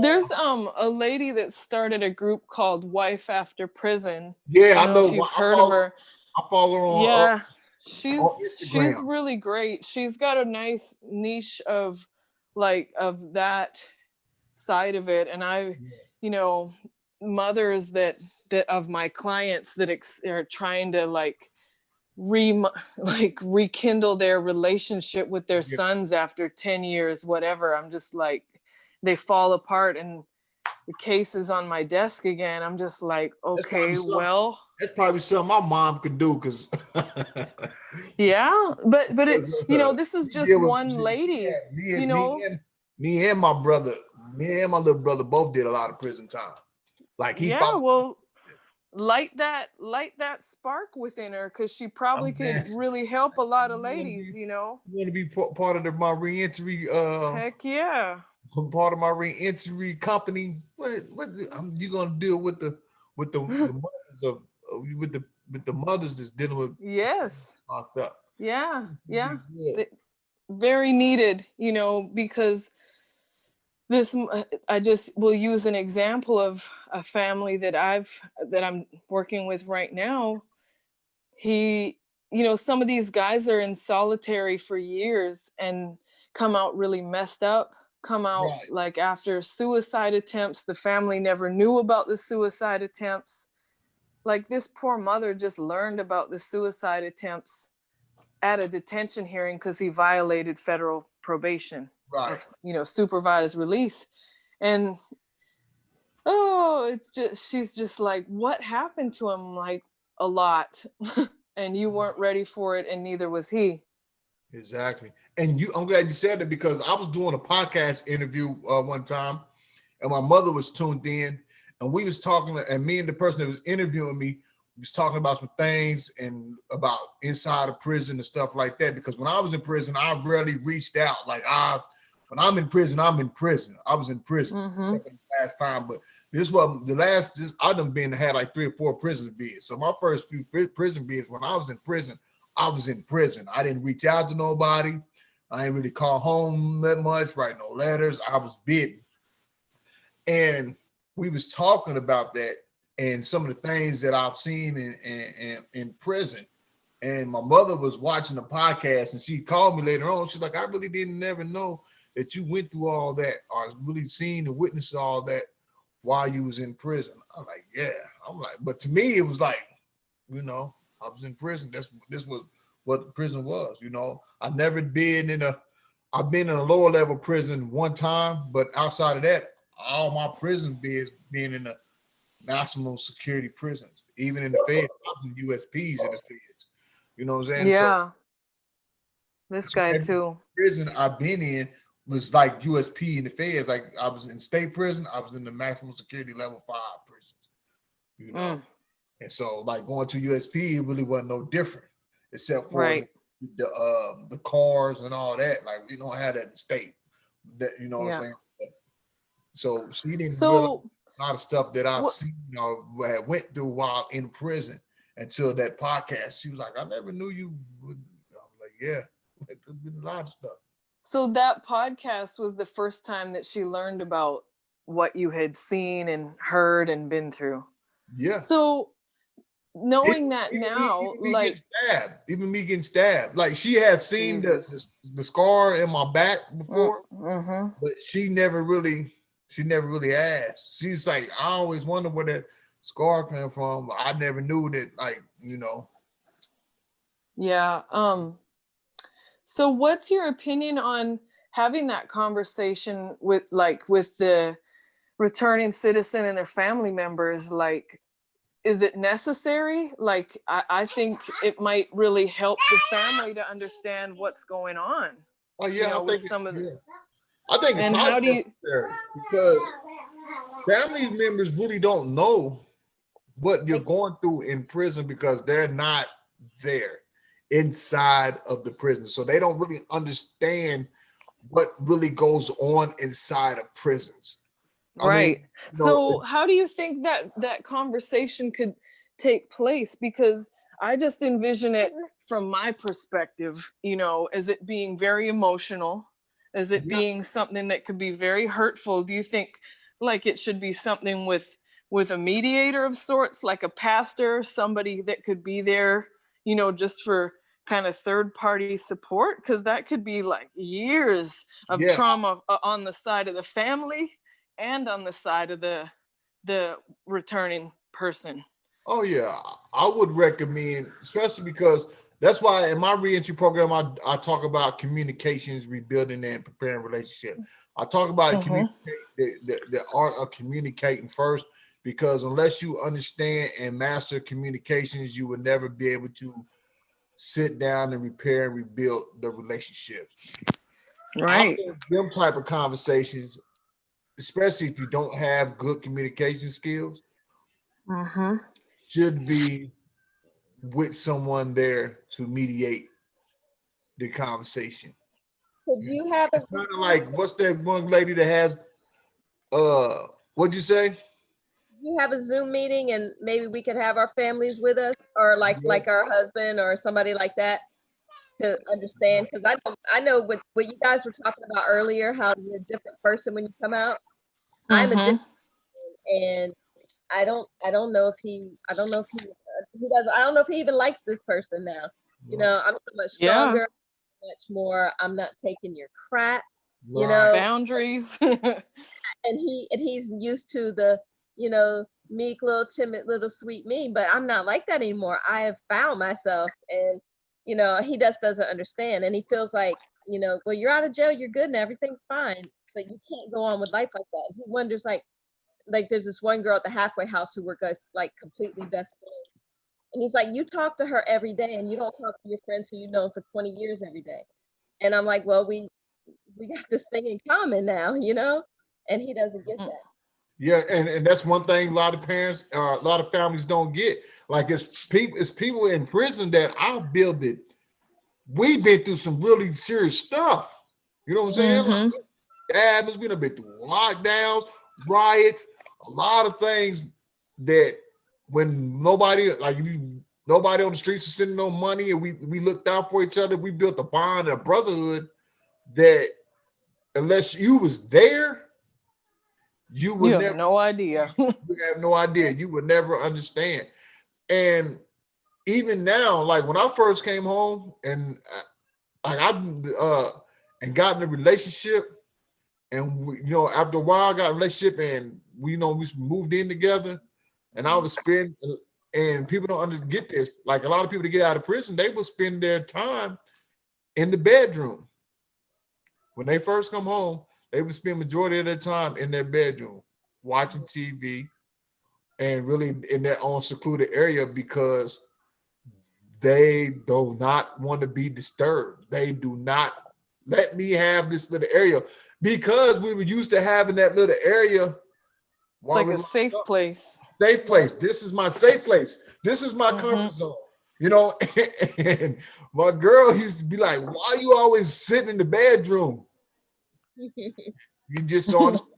There's a lady that started a group called Wife After Prison. Yeah, I I don't know know. if you've heard of her. I follow her Yeah, on she's Instagram. really great. She's got a nice niche of that side of it. And I, you know, mothers that of my clients that are trying to rekindle their relationship with their Yeah. sons after 10 years, whatever. I'm just like, they fall apart and the case is on my desk again. I'm just like, okay, well, That's probably something my mom could do because yeah, but it, this is just one lady, me and my brother, me and my little brother both did a lot of prison time. Like he yeah, well, light that spark within her, because she probably could really help a lot of ladies. You want to be part of my reentry? Heck yeah. Part of my reentry company. What you gonna deal with the mothers of with the mothers that's dealing with locked up? Yeah. Very needed, because this, I just will use an example of a family that I'm working with right now. He, some of these guys are in solitary for years and come out really messed up, come out like after suicide attempts. The family never knew about the suicide attempts. Like this poor mother just learned about the suicide attempts at a detention hearing because he violated federal probation, supervised release. And she's just like, what happened to him? Like, a lot. And you weren't ready for it, and neither was he. Exactly. And I'm glad you said that, because I was doing a podcast interview one time, and my mother was tuned in, and we was talking, and me and the person that was interviewing me was talking about some things and about inside of prison and stuff like that. Because when I was in prison, I rarely reached out. Like when I'm in prison, I'm in prison. I was in prison last time, but this was the last. I done had like 3 or 4 prison bids. So my first few prison bids, when I was in prison, I was in prison. I didn't reach out to nobody. I didn't really call home that much, write no letters. I was bidden. And we was talking about that and some of the things that I've seen in prison. And my mother was watching the podcast, and she called me later on. She's like, I really didn't never know that you went through all that, or really seen and witnessed all that while you was in prison. I'm like, yeah. I'm like, but to me, it was like, I was in prison. This was what prison was. I've been in a lower level prison one time, but outside of that, all my prison bids being in the maximum security prisons, even in the feds, USPs in the feds. You know what I'm saying? Yeah. This guy too. Prison I've been in was like USP in the feds. Like I was in state prison, I was in the maximum security level 5 prisons. And so like going to USP, it really wasn't no different, except for the cars and all that. Like we don't have that in state. That what I'm saying? So she didn't realize a lot of stuff that I've seen went through while in prison until that podcast. She was like, I never knew you would. I was like, yeah, there's been a lot of stuff. So that podcast was the first time that she learned about what you had seen and heard and been through. Yeah. So knowing that now, even me getting stabbed, like she had seen the scar in my back before, but she never really asked. She's like, I always wonder where that scar came from, but I never knew that, Yeah. So what's your opinion on having that conversation with the returning citizen and their family members? Like, is it necessary? Like, I think it might really help the family to understand what's going on. Oh yeah, with some of this. I think it's not necessary because family members really don't know what you're going through in prison because they're not there inside of the prison. So they don't really understand what really goes on inside of prisons. So how do you think that conversation could take place? Because I just envision it from my perspective, you know, as it being very emotional, as it Yeah, being something that could be very hurtful. Do you think like it should be something with a mediator of sorts, like a pastor, somebody that could be there, you know, just for kind of third party support? Because that could be like years of yeah. trauma on the side of the family and on the side of the returning person. Oh yeah, I would recommend, especially because that's why in my reentry program I talk about communications, rebuilding and preparing relationship. I talk about Mm-hmm. communicate the art of communicating first, because unless you understand and master communications, you will never be able to sit down and repair and rebuild the relationship. I Right. think them type of conversations, especially if you don't have good communication skills, Mm-hmm. should be with someone there to mediate the conversation. Could you have a It's kind of like, what's that one lady that has what'd you say? you have a Zoom meeting and maybe we could have our families with us, or Yeah. like our husband or somebody like that, to understand? Because I know what you guys were talking about earlier, how you're a different person when you come out. I'm a different, Mm-hmm. and I don't know if he does. I don't know if he even likes this person now. You No, know, I'm so much Yeah. stronger, much more. I'm not taking your crap. You right. know, Boundaries. and he's used to the, you know, meek little timid little sweet me, but I'm not like that anymore. I have found myself, and you know, he just doesn't understand, and he feels like, you know, well, you're out of jail, you're good and everything's fine, but you can't go on with life like that. And he wonders, like there's this one girl at the halfway house who were guys like completely best friends, and he's like, you talk to her every day and you don't talk to your friends who you know for 20 years every day. And I'm like, well, we got this thing in common now, you know, and he doesn't get that. Yeah, and that's one thing a lot of parents, a lot of families don't get. Like it's people in prison that I've built it. We've been through some really serious stuff. You know what I'm saying? Like, Mm-hmm. that happens. We've been through lockdowns, riots, a lot of things that when nobody on the streets is sending no money, and we looked out for each other. We built a bond, a brotherhood that unless you was there, you You would have never no idea. you have no idea. You would never understand. And even now, like when I first came home and I and got in a relationship, and we, after a while, I got a relationship, and we moved in together, and I would spend, and people don't get this. Like a lot of people that get out of prison, they will spend their time in the bedroom. When they first come home, they would spend majority of their time in their bedroom watching TV and really in their own secluded area because they do not want to be disturbed. They do not let me have this little area because we were used to having that little area It's while like we a locked safe up. place. Safe place. This is my safe place. This is my Mm-hmm. comfort zone. You know, and my girl used to be like, "Why are you always sitting in the bedroom? You just don't understand.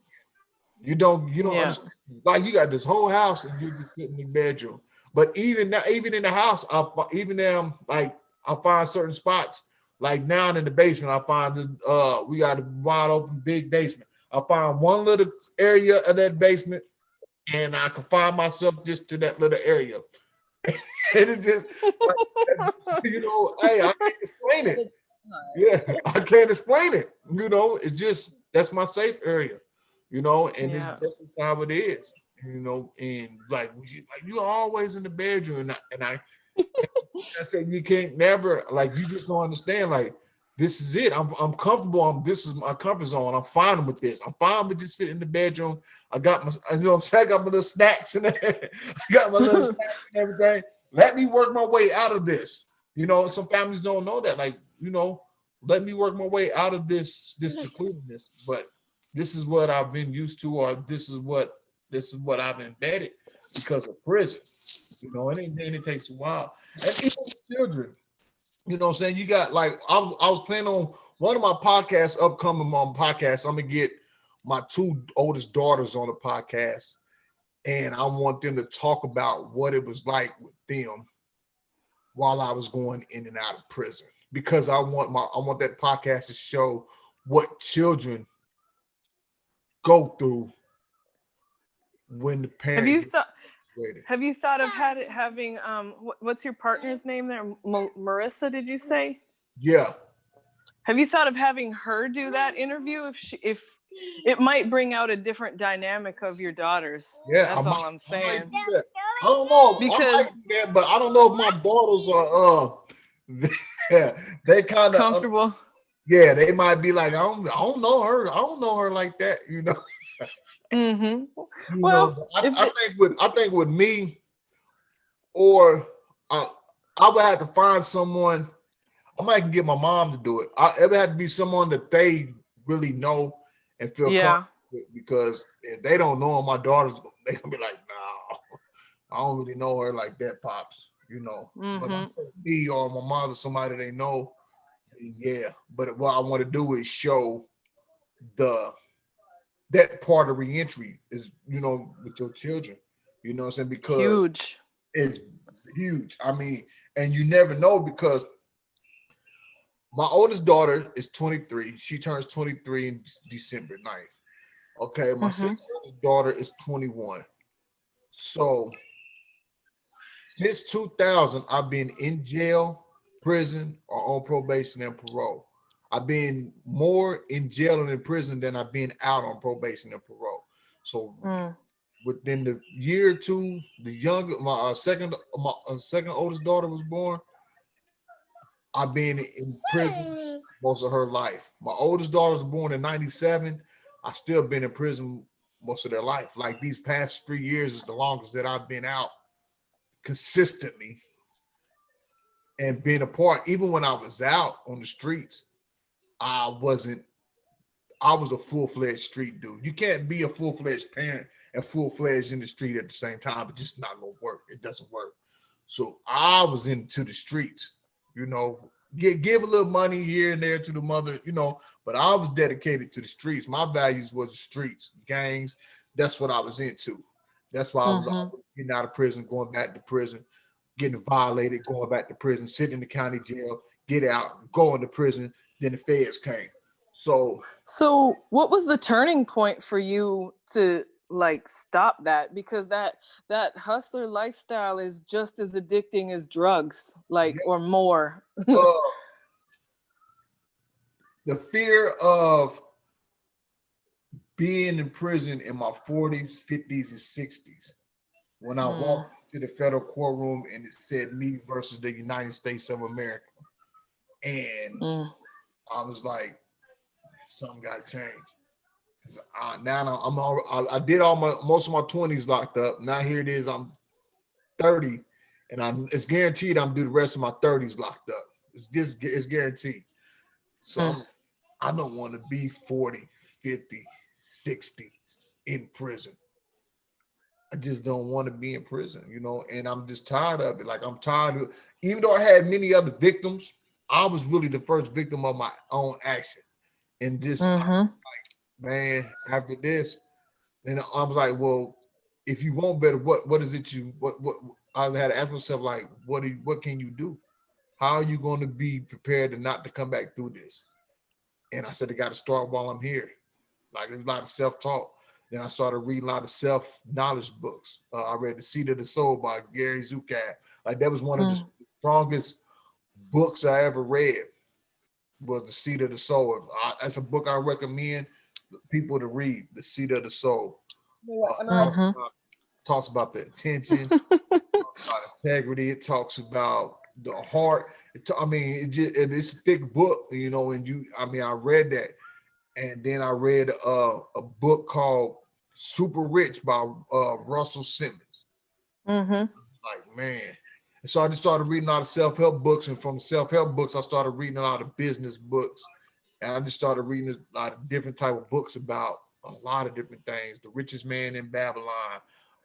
You don't Yeah. understand. Like you got this whole house and you just sitting in the bedroom. But even now, even in the house, even now, like I find certain spots, like down in the basement, I find we got a wide open big basement. I find one little area of that basement, and I confine myself just to that little area. And it's just like, hey, I can't explain it. Yeah, I can't explain it. It's just that's my safe area. And it's Yeah. just how it is. And like you're always in the bedroom, and I said you can't never like you just don't understand. Like this is it. I'm comfortable. This is my comfort zone. I'm fine with this. I'm fine with just sitting in the bedroom. I got my, what I'm saying, I got my little snacks in there. I got my little snacks and everything. Let me work my way out of this. Some families don't know that. Like, let me work my way out of this secludedness. But this is what I've been used to, or this is what I've embedded because of prison. And it takes a while. And even with children, what I'm saying? You got like I was planning on one of my podcasts, upcoming on podcasts. I'm gonna get my two oldest daughters on the podcast, and I want them to talk about what it was like with them while I was going in and out of prison, because I want that podcast to show what children go through when the Have parent you gets thought? separated. Have you thought of having what's your partner's name there? Marissa, did you say? Yeah. Have you thought of having her do that interview if it might bring out a different dynamic of your daughters? Yeah, That's all I'm saying. I might do that. I don't know. Because I might do that, but I don't know if my daughters are they kind of comfortable. yeah, they might be like, I don't know her. I don't know her like that, you know. Mm-hmm. You Well, know, I think with me, or I would have to find someone. I might get my mom to do it. It would have to be someone that they really know and feel comfortable with, because if they don't know my daughters, they gonna be like, no, I don't really know her like that, pops. You know, but I'm saying me or my mother, somebody they know, yeah. But what I want to do is show that part of reentry is, you know, with your children. You know what I'm saying? Because huge. it's huge. I mean, and you never know, because my oldest daughter is 23. She turns 23 in December 9th. Okay, my second oldest daughter is 21. So since 2000, I've been in jail, prison, or on probation and parole. I've been more in jail and in prison than I've been out on probation and parole. So within the year or two, my second oldest daughter was born. I've been in prison most of her life. My oldest daughter was born in 97. I still been in prison most of their life. Like these past 3 years is the longest that I've been out consistently and being a part. Even when I was out on the streets, I was a full-fledged street dude. You can't be a full-fledged parent and full-fledged in the street at the same time. It's just not gonna work. It doesn't work. So I was into the streets, you know, give a little money here and there to the mother, you know, but I was dedicated to the streets. My values was the streets, gangs. That's what I was into. That's why I was always getting out of prison, going back to prison, getting violated, going back to prison, sitting in the county jail, get out, going to prison. Then the feds came. So what was the turning point for you to like stop that? Because that hustler lifestyle is just as addicting as drugs, like, or more. The fear of being in prison in my 40s, 50s, and 60s, when I walked to the federal courtroom and it said me versus the United States of America, and I was like, something got to change. I did most of my 20s locked up. Now here it is, I'm 30, and it's guaranteed I'm do the rest of my 30s locked up. It's guaranteed. So I don't want to be 40, 50, 60 in prison. I just don't want to be in prison, you know, and I'm just tired of it. Like, I'm tired of, even though I had many other victims, I was really the first victim of my own action. And this, like, man, after this, and I was like, well, if you want better, what is it what I had to ask myself, like, what can you do? How are you going to be prepared to not to come back through this? And I said, I got to start while I'm here. Like, there's a lot of self-talk. Then I started reading a lot of self-knowledge books. I read The Seed of the Soul by Gary Zukav. Like, that was one of the strongest books I ever read, was The Seed of the Soul. That's a book I recommend people to read, The Seed of the Soul. Talks about the intention, talks about integrity. It talks about the heart. It's a thick book, you know, and I read that. And then I read a book called Super Rich by Russell Simmons. Like, man. And so I just started reading a lot of self-help books. And from self-help books, I started reading a lot of business books. And I just started reading a lot of different type of books about a lot of different things. The Richest Man in Babylon,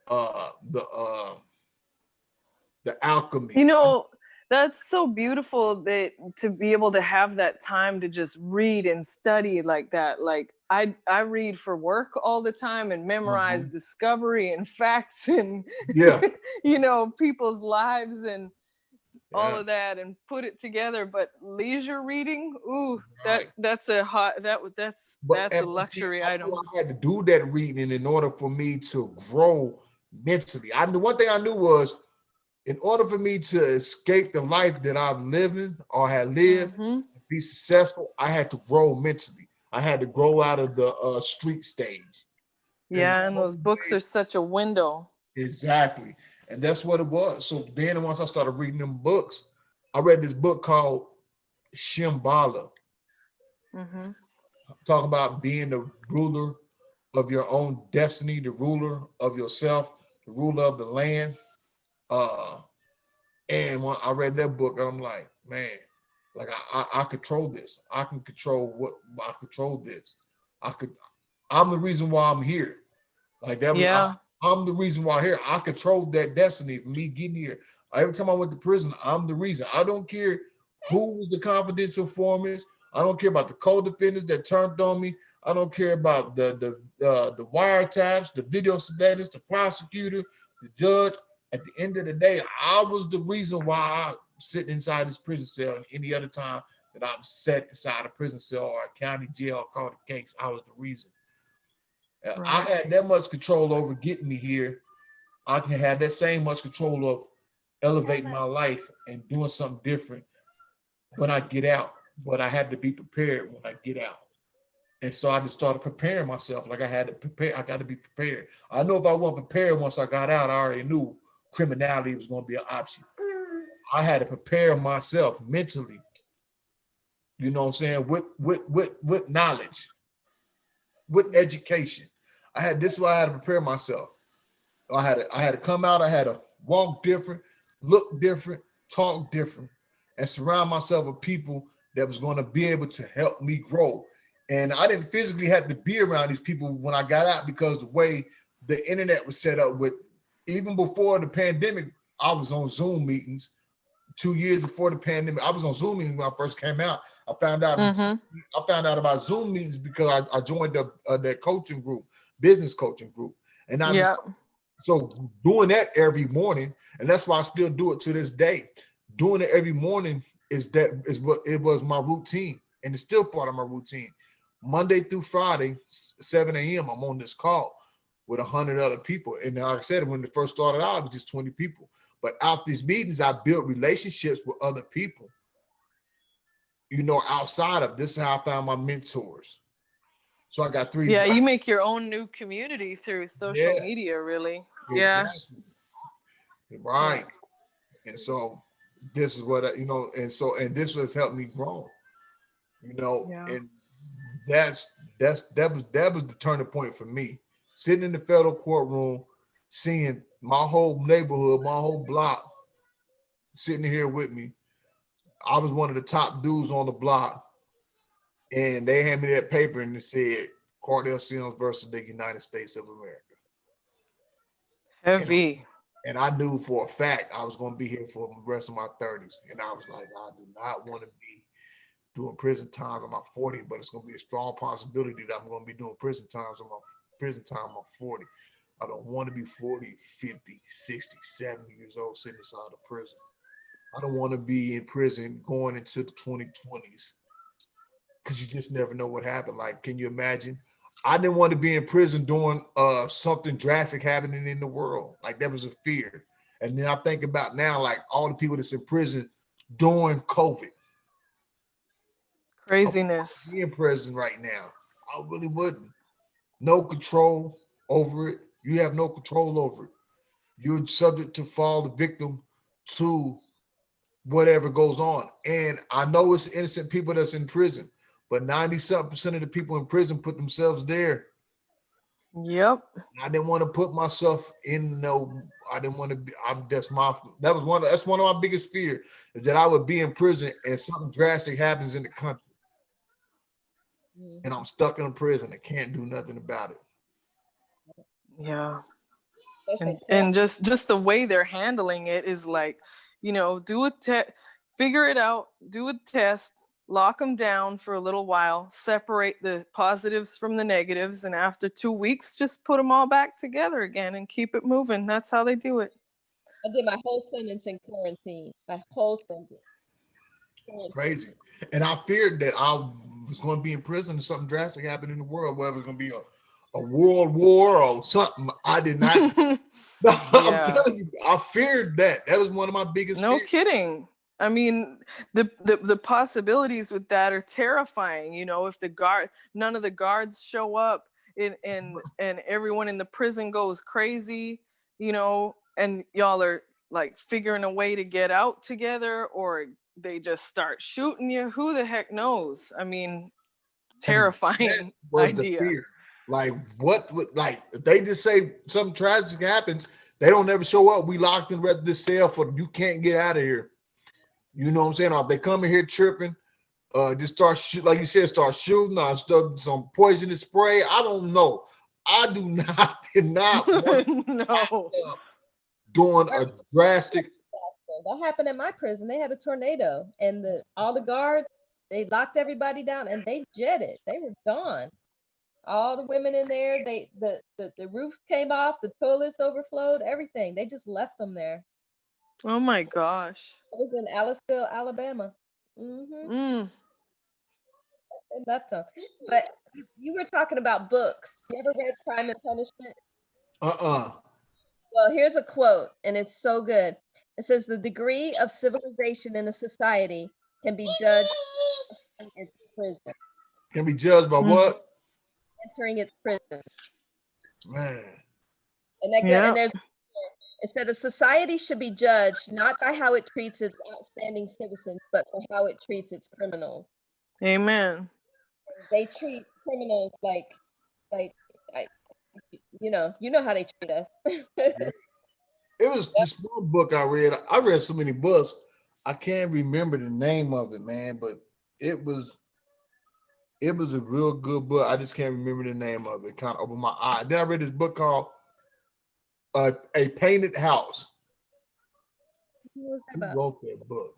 the Alchemy. You know, that's so beautiful that to be able to have that time to just read and study like that. Like, I read for work all the time and memorize discovery and facts and you know, people's lives, and all Yeah. of that and put it together. But leisure reading, ooh, Right. that's a hot that's a But see, luxury I knew item. I had to do that reading in order for me to grow mentally. I knew one thing I knew was in order for me to escape the life that I'm living or had lived Hmm. and be successful, I had to grow mentally. I had to grow out of the street stage. And the Yeah, and only those books way, are such a window. exactly. And that's what it was. So then once I started reading them books, I read this book called Shimbala, Hmm. talking about being the ruler of your own destiny, the ruler of yourself, the ruler of the land. Uh, and when I read that book, I'm like, man, like I control this. I can control what I control this. I could. I'm the reason why I'm here. Like that was Yeah. I'm the reason why I'm here. I controlled that destiny for me getting here. Every time I went to prison, I'm the reason. I don't care who was the confidential informants. I don't care about the co-defendants that turned on me. I don't care about the wiretaps, the video surveillance, the prosecutor, the judge. At the end of the day, I was the reason why I'm sitting inside this prison cell. And any other time that I'm sat inside a prison cell or a county jail or called a case, I was the reason. I Right. had that much control over getting me here. I can have that same much control of elevating my life and doing something different when I get out. But I had to be prepared when I get out. And so I just started preparing myself. Like I had to prepare, I got to be prepared. I know if I wasn't prepared once I got out, I already knew criminality was going to be an option. I had to prepare myself mentally, you know what I'm saying, with knowledge, with education. I had this is why I had to prepare myself. I had to come out. I had to walk different, look different, talk different, and surround myself with people that was going to be able to help me grow. And I didn't physically have to be around these people when I got out because the way the internet was set up with, even before the pandemic, I was on Zoom meetings. 2 years before the pandemic, I was on Zoom meetings when I first came out. I found out Hmm. I found out about Zoom meetings because I joined that coaching group, business coaching group, and I just Yeah. so doing that every morning, and that's why I still do it to this day. Doing it every morning is what it was my routine, and it's still part of my routine. Monday through Friday, 7 a.m. I'm on this call with 100 other people, and like I said, when it first started out, it was just 20 people. But out these meetings, I built relationships with other people. Outside of this is how I found my mentors. So I got three. Yeah, you make your own new community through social Yeah, media, really. Yeah. exactly. Yeah. Right. And so this is what and this has helped me grow, Yeah. and that was the turning point for me. Sitting in the federal courtroom, seeing my whole neighborhood, my whole block sitting here with me. I was one of the top dudes on the block, and they handed me that paper and it said Kardell Sims versus the United States of America. And Heavy. and I knew for a fact I was going to be here for the rest of my 30s. And I was like, I do not want to be doing prison times on my 40, but it's going to be a strong possibility that I'm going to be doing prison time on 40. I don't want to be 40, 50, 60, 70 years old sitting inside of prison. I don't want to be in prison going into the 2020s because you just never know what happened. Like, can you imagine? I didn't want to be in prison doing something drastic happening in the world. Like that was a fear. And then I think about now, like all the people that's in prison during COVID. I wouldn't Craziness. be in prison right now. I really wouldn't. No control over it. You have no control over it. You're subject to fall the victim to whatever goes on. And I know it's innocent people that's in prison, but 90-something% of the people in prison put themselves there. Yep. I didn't want to put myself in no. I didn't want to be. That's one of my biggest fear is that I would be in prison and something drastic happens in the country and I'm stuck in a prison and can't do nothing about it. Yeah. Especially And just the way they're handling it is like, figure it out, do a test, lock them down for a little while, separate the positives from the negatives, and after 2 weeks just put them all back together again and keep it moving. That's how they do it. I did my whole sentence in quarantine. My whole sentence. Crazy. And I feared that I was going to be in prison and something drastic happened in the world, whether it was going to be a world war or something. I did not. No, I'm telling you, I feared that. That was one of my biggest No fears. kidding. I mean, the possibilities with that are terrifying. You know, if none of the guards show up, and everyone in the prison goes crazy, you know, and y'all are like figuring a way to get out together, or they just start shooting you. Who the heck knows? I mean, terrifying Was idea. the fear. Like what would, like if they just say something tragic happens, they don't ever show up. We locked in this cell for you can't get out of here. You know what I'm saying? Or if they come in here tripping, just start like you said, start shooting or start some poisonous spray. I don't know. I did not want No. doing a drastic. That happened in my prison. They had a tornado, and all the guards, they locked everybody down, and they jetted. They were gone. All the women in there, the roofs came off, the toilets overflowed, everything. They just left them there. Oh my gosh. It was in Aliceville, Alabama. They left them. But you were talking about books. You ever read Crime and Punishment? Well, here's a quote, and it's so good. It says, the degree of civilization in a society can be judged by its prison. Can be judged by what? Entering its prisons. Man. And that and there's it said a society should be judged not by how it treats its outstanding citizens, but for how it treats its criminals. Amen. They treat criminals like you know how they treat us. It was this one book I read. I read so many books, I can't remember the name of it, man. But it was a real good book. I just can't remember the name of it. Kind of opened my eye. Then I read this book called A Painted House. Who wrote that book?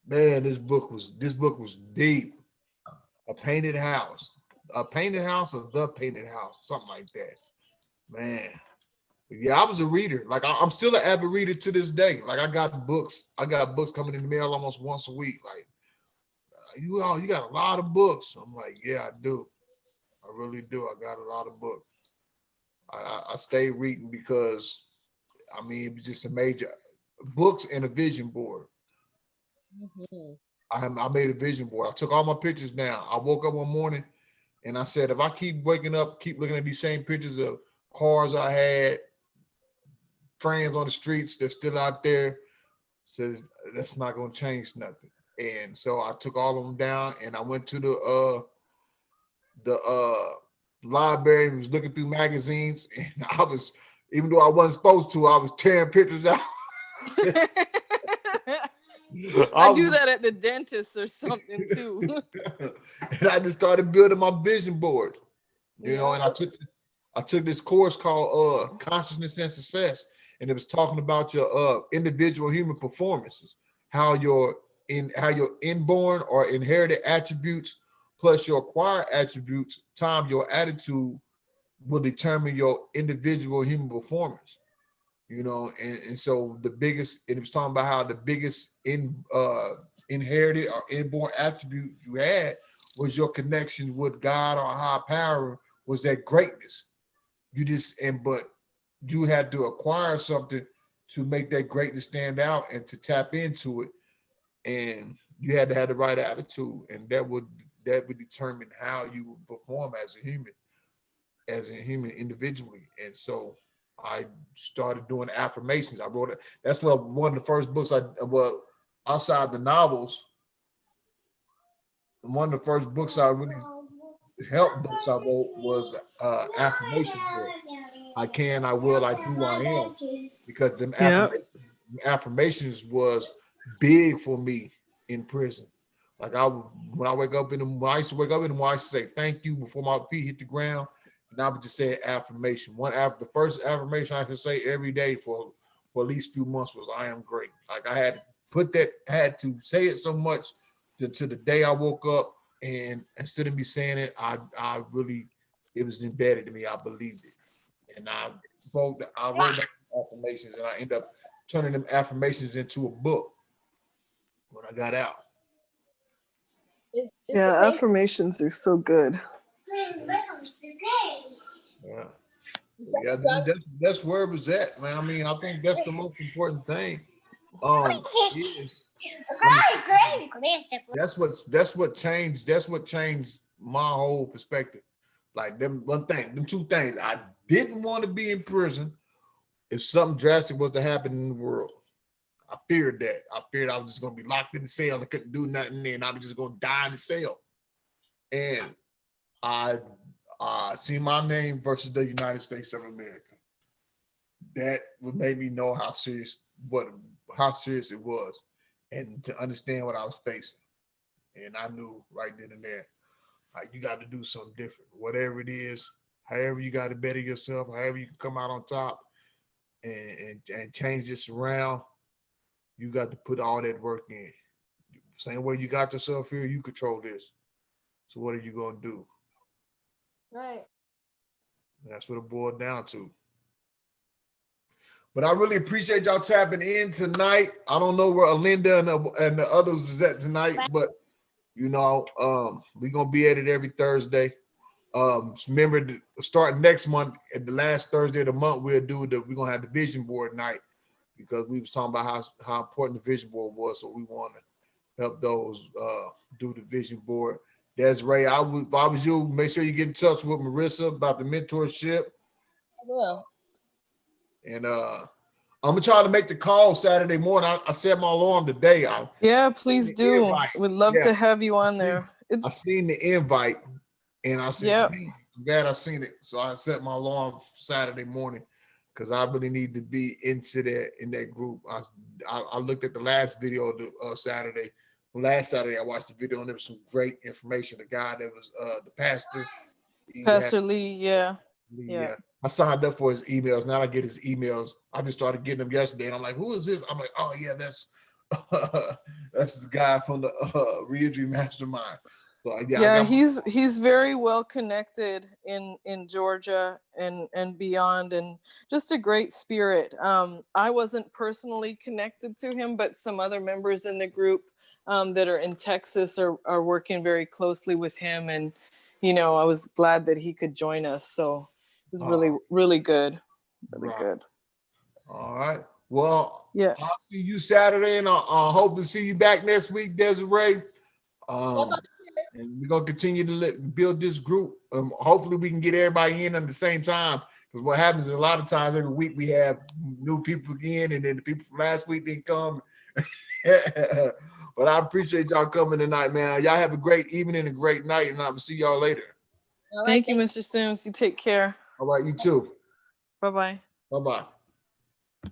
Man, this book was deep. A Painted House. A Painted House or The Painted House, something like that. Man. Yeah, I was a reader. Like I'm still an avid reader to this day. Like I got books coming in the mail almost once a week. Like you got a lot of books. I'm like, yeah, I do. I really do. I got a lot of books. I stay reading because I mean it was just a major books and a vision board. I made a vision board. I took all my pictures down. I woke up one morning and I said, if I keep waking up, keep looking at these same pictures of cars I had, friends on the streets that's still out there, says that's not going to change nothing. And so I took all of them down and I went to the library and was looking through magazines, and I was, even though I wasn't supposed to, I was tearing pictures out. I do that at the dentist or something too. And I just started building my vision board, you know, and I took this course called Consciousness and Success, and it was talking about your individual human performances, how your inborn or inherited attributes plus your acquired attributes times your attitude will determine your individual human performance. You know, and so the biggest, and it was talking about how the biggest inherited or inborn attribute you had was your connection with God or higher power, was that greatness. But you had to acquire something to make that greatness stand out and to tap into it. And you had to have the right attitude, and that would determine how you would perform as a human individually. And so I started doing affirmations. I wrote it. That's one of the first books outside the novels. One of the first books I really helped books I wrote was affirmation book. I can, I will, I do, I am. Because the affirmations was big for me in prison. Like when I used to wake up in the morning, I used to say thank you before my feet hit the ground. And I would just say affirmation. The first affirmation I could say every day for at least 2 months was I am great. Like I had to say it so much to the day I woke up, and instead of me saying it, it was embedded in me. I believed it. And I wrote down affirmations, and I end up turning them affirmations into a book when I got out. Yeah, affirmations are so good. Yeah. Yeah, that's where it was at, man. I mean, I think that's the most important thing. Is that's what changed my whole perspective. Like them two things. I didn't want to be in prison if something drastic was to happen in the world. I feared that. I feared I was just gonna be locked in the cell and couldn't do nothing, and I was just gonna die in the cell. And I see my name versus the United States of America. That would make me know how serious it was, and to understand what I was facing. And I knew right then and there, like, you got to do something different. Whatever it is, however you got to better yourself, however you can come out on top and change this around, you got to put all that work in. Same way you got yourself here, you control this. So what are you gonna do? Right. That's what it boiled down to. But I really appreciate y'all tapping in tonight. I don't know where Alinda and the others is at tonight, but you know, we're gonna be at it every Thursday. Remember, start next month at the last Thursday of the month, we're gonna have the vision board night, because we was talking about how important the vision board was. So we want to help those do the vision board. Desiree, if I was you, make sure you get in touch with Marissa about the mentorship. I will. And I'm gonna try to make the call Saturday morning. I set my alarm today. Yeah, please do. Invite. We'd love to have you on there. I seen the invite, and I said, Yep. "Man, I'm glad I seen it." So I set my alarm Saturday morning, because I really need to be in that group. I looked at the last video of Saturday. Last Saturday, I watched the video, and there was some great information. The guy that was the pastor, Pastor Lee, yeah. I signed up for his emails. Now I get his emails. I just started getting them yesterday, and I'm like, "Who is this?" I'm like, "Oh yeah, that's that's the guy from the Reentry Mastermind." So Yeah, he's very well connected in Georgia and beyond, and just a great spirit. I wasn't personally connected to him, but some other members in the group that are in Texas are working very closely with him, and you know, I was glad that he could join us. So it was really good, good. All right. Well, yeah, I'll see you Saturday, and I hope to see you back next week, Desiree. And we're gonna continue to build this group. Hopefully, we can get everybody in at the same time. Because what happens is a lot of times every week we have new people in, and then the people from last week didn't come. But I appreciate y'all coming tonight, man. Y'all have a great evening and a great night, and I will see y'all later. Thank you, Mr. Sims. You take care. All right, you too. Bye-bye. Bye-bye.